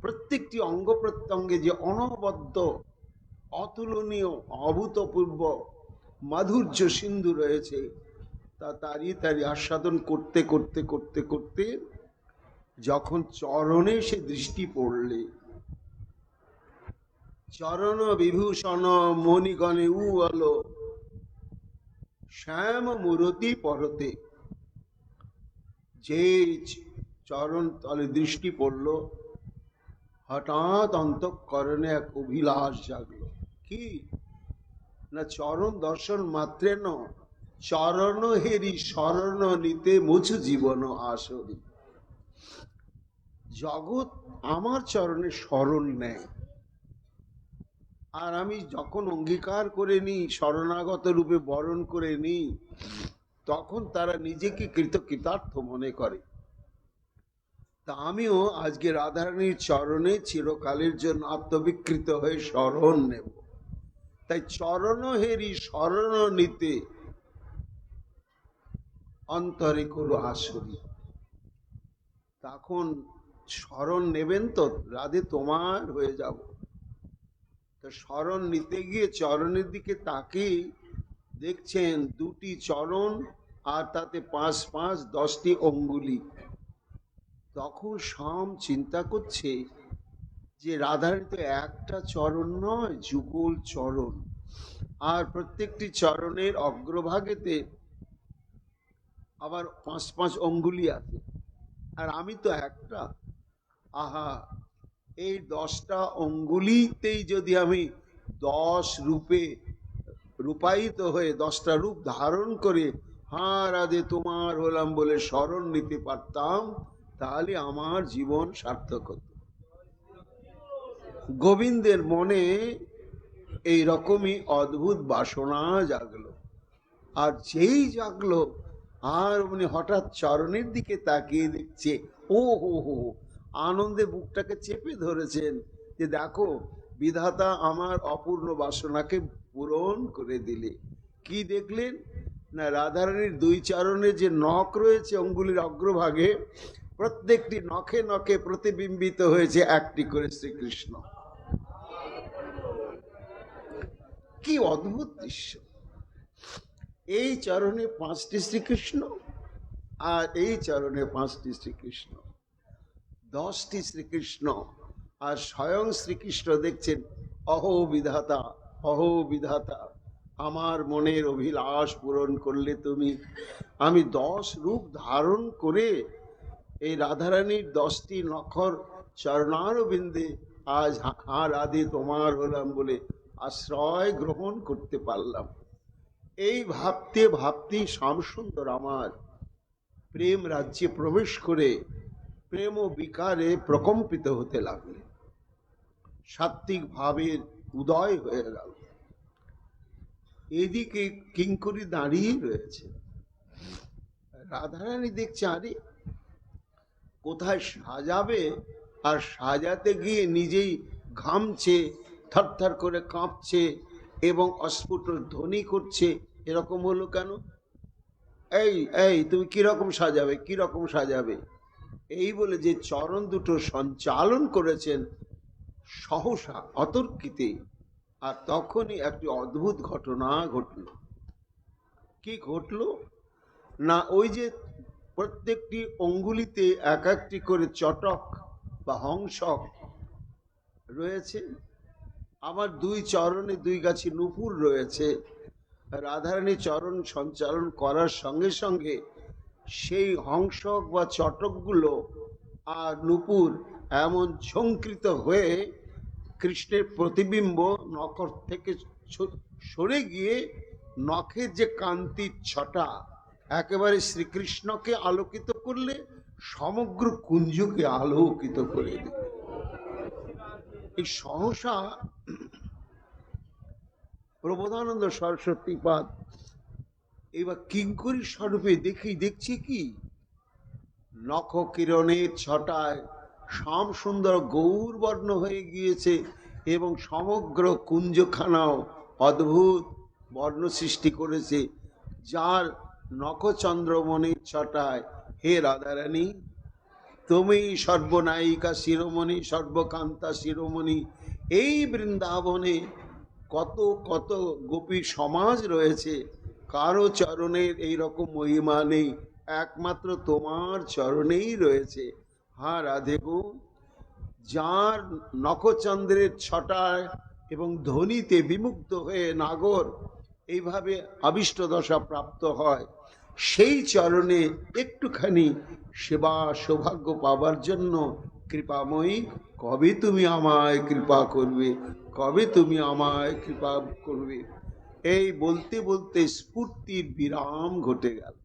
প্রত্যেকটি অঙ্গ প্রত্যঙ্গে যে অনবদ্য অতুলনীয় অভূতপূর্ব মাধুর্য সিন্ধু রয়েছে তা তারই আস্বাদন করতে করতে করতে করতে যখন চরণে সে দৃষ্টি পড়লে, চরণ বিভূষণ মণিগণে উলো শ্যাম মূরতি পরতে, যে চরণ তলে দৃষ্টি পড়ল, হঠাৎ অন্তঃকরণে এক অভিলাষ জাগলো। কি না, চরণ দর্শন মাত্রে ন, চরণ হেরি শরণ নিতে মুছু জীবন আসরি। জগৎ আমার চরণে শরণ নেয়, আর আমি যখন অঙ্গীকার করে নিই, শরণাগত রূপে বরণ করে নিই, তখন তারা নিজেকে কৃতকৃতার্থ মনে করে। তা আমিও আজকে রাধারানীর চরণে চিরকালের জন্য আত্মবিকৃত হয়ে শরণ নেব। তাই চরণ হেরি শরণ নিতে অন্তরে করো আসরি। তখন শরণ নেবেন তো, রাধে তোমার হয়ে যাব। তো শরণ নিতে গিয়ে চরণের দিকে তাকিয়ে দেখছেন দুটি চরণ, আর তাতে 5 5 10টি অঙ্গুলি। তখন শ্যাম চিন্তা করছে যে রাধারানী তো একটা চরণ নয়, যুগল চরণ, আর প্রত্যেকটি চরণের অগ্রভাগেতে আবার 5 5 অঙ্গুলি আছে, আর আমি তো একটা। আহা, এই 10টা অঙ্গুলিতেই যদি আমি 10 রূপে রূপায়িত হয়ে 10টা রূপ ধারণ করে হ্যাঁ রাধে তোমার হলাম বলে শরণ নিতে পারতাম, তাহলে আমার জীবন সার্থক হতো। গোবিন্দের মনে এই রকমই অদ্ভুত বাসনা জাগলো। আর যেই জাগলো, আর উনি হঠাৎ চরণের দিকে তাকিয়ে দেখছে, ও হো হো, আনন্দে বুকটাকে চেপে ধরেছেন যে দেখো বিধাতা আমার অপূর্ণ বাসনাকে পূরণ করে দিলে। কি দেখলেন না, রাধারানীর 2 চরণে যে নখ রয়েছে অঙ্গুলির অগ্রভাগে, প্রত্যেকটি নখে নখে প্রতিবিম্বিত হয়েছে একটি করে শ্রীকৃষ্ণ। কি অদ্ভুত দৃশ্য! এই চরণে 5টি শ্রীকৃষ্ণ, আর এই চরণে 5টি শ্রীকৃষ্ণ, 10টি শ্রীকৃষ্ণ। আর স্বয়ং শ্রীকৃষ্ণ দেখছেন, অহো বিধাতা, অহো বিধাতা, আমার মনের অভিলাষ পূরণ করলে তুমি। আমি 10 রূপ ধারণ করে এই রাধারানীর 10টি নখর চরণারবিন্দে আজ হা রাধে তোমার হলাম বলে আশ্রয় গ্রহণ করতে পারলাম। এই ভাবতে ভাবতেই শ্যামসুন্দর আমার প্রেম রাজ্যে প্রবেশ করে প্রেম ও বিকারে প্রকম্পিত হতে লাগলেন। সাত্ত্বিক ভাবের উদয় হয়ে গেল। এদিকে কিঙ্করী দাঁড়িয়ে রয়েছে। রাধারানী দেখছে, আরে কোথায় সাজাবে, আর সাজাতে গিয়ে নিজেই ঘামছে, থরথর করে কাঁপছে এবং অস্ফুট ধ্বনি করছে। এরকম হলো কেন? এই এই তুমি কিরকম সাজাবে, কিরকম সাজাবে, এই বলে যে চরণ দুটো সঞ্চালন করেছেন সহসা অতর্কিতে। আর তখনই একটি অদ্ভুত ঘটনা ঘটল। কি ঘটল না, ওই যে প্রত্যেকটি অঙ্গুলিতে এক একটি করে চটক বা হংসক রয়েছে, আমার 2 চরণে 2 গাছি নুপুর রয়েছে। রাধারানী চরণ সঞ্চালন করার সঙ্গে সঙ্গে সেই হংসক বা চটকগুলো আর নুপুর এমন ঝঙ্কৃত হয়ে কৃষ্ণের প্রতিবিম্ব নখর থেকে সরে গিয়ে নখের যে কান্তির ছটা একেবারে শ্রীকৃষ্ণকে আলোকিত করলে সমগ্র কুঞ্জকে আলোকিত করে দিল। এই সহসা প্রবোধানন্দ সরস্বতী পাদ এবার কিঙ্করী স্বরূপে দেখছি কি, নখ কিরণের ছটায় শ্যাম সুন্দর গৌরবর্ণ হয়ে গিয়েছে এবং সমগ্র কুঞ্জখানাও অদ্ভুত বর্ণ সৃষ্টি করেছে, যার নখচন্দ্রমণির ছটায় হে রাধারানী তুমি সর্বনায়িকা শিরোমণি, সর্বকান্তা শিরোমণি। এই বৃন্দাবনে কত কত গোপী সমাজ রয়েছে, কারো চরণের এইরকম মহিমা নেই, একমাত্র তোমার চরণেই রয়েছে। হ্যাঁ রাধে গো, যার নখচন্দ্রের ছটায় এবং ধ্বনিতে বিমুগ্ধ হয়ে নাগর এইভাবে আবিষ্ট দশা প্রাপ্ত হয়, সেই চরণে একটুখানি সেবা সৌভাগ্য পাবার জন্য কৃপাময়ী কবে তুমি আমায় কৃপা করবে, কবে তুমি আমায় কৃপা করবে, এই বলতে বলতে স্ফূর্তির বিরাম ঘটে গেল।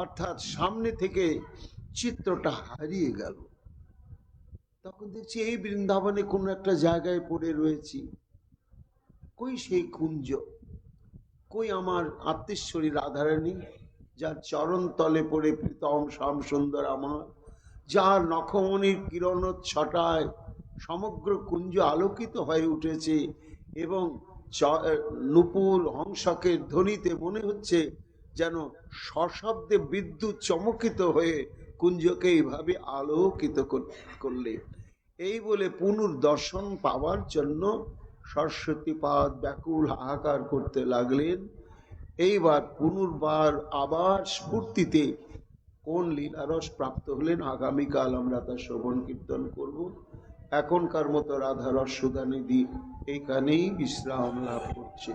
অর্থাৎ সামনে থেকে চিত্রটা হারিয়ে গেল। তখন দেখছি এই বৃন্দাবনে কোনো একটা জায়গায় পড়ে রয়েছি, কই সেই কুঞ্জ, কই আমার আত্মেশ্বরী রাধারানী, যার চরণ তলে পড়ে প্রীতম শ্যাম সুন্দর আমার, যার নখমণির কিরণোচ্ছটায় সমগ্র কুঞ্জ আলোকিত হয়ে উঠেছে এবং নূপুর হংসকের ধ্বনিতে মনে হচ্ছে যেন সশব্দে বিদ্যুৎ চমকিত হয়ে কুঞ্জকে এইভাবে আলোকিত করলে। এই বলে পুনর্দর্শন পাওয়ার জন্য সরস্বতীপাদ ব্যাকুল হাহাকার করতে লাগলেন। এইবার পুনর্বার আবার স্ফূর্তিতে কোন লীলারস প্রাপ্ত হলেন, আগামীকাল আমরা তা শ্রবণ কীর্তন করব। এখনকার মতো রাধারস সুধানিধি এইখানেই বিশ্রাম লাভ করছে।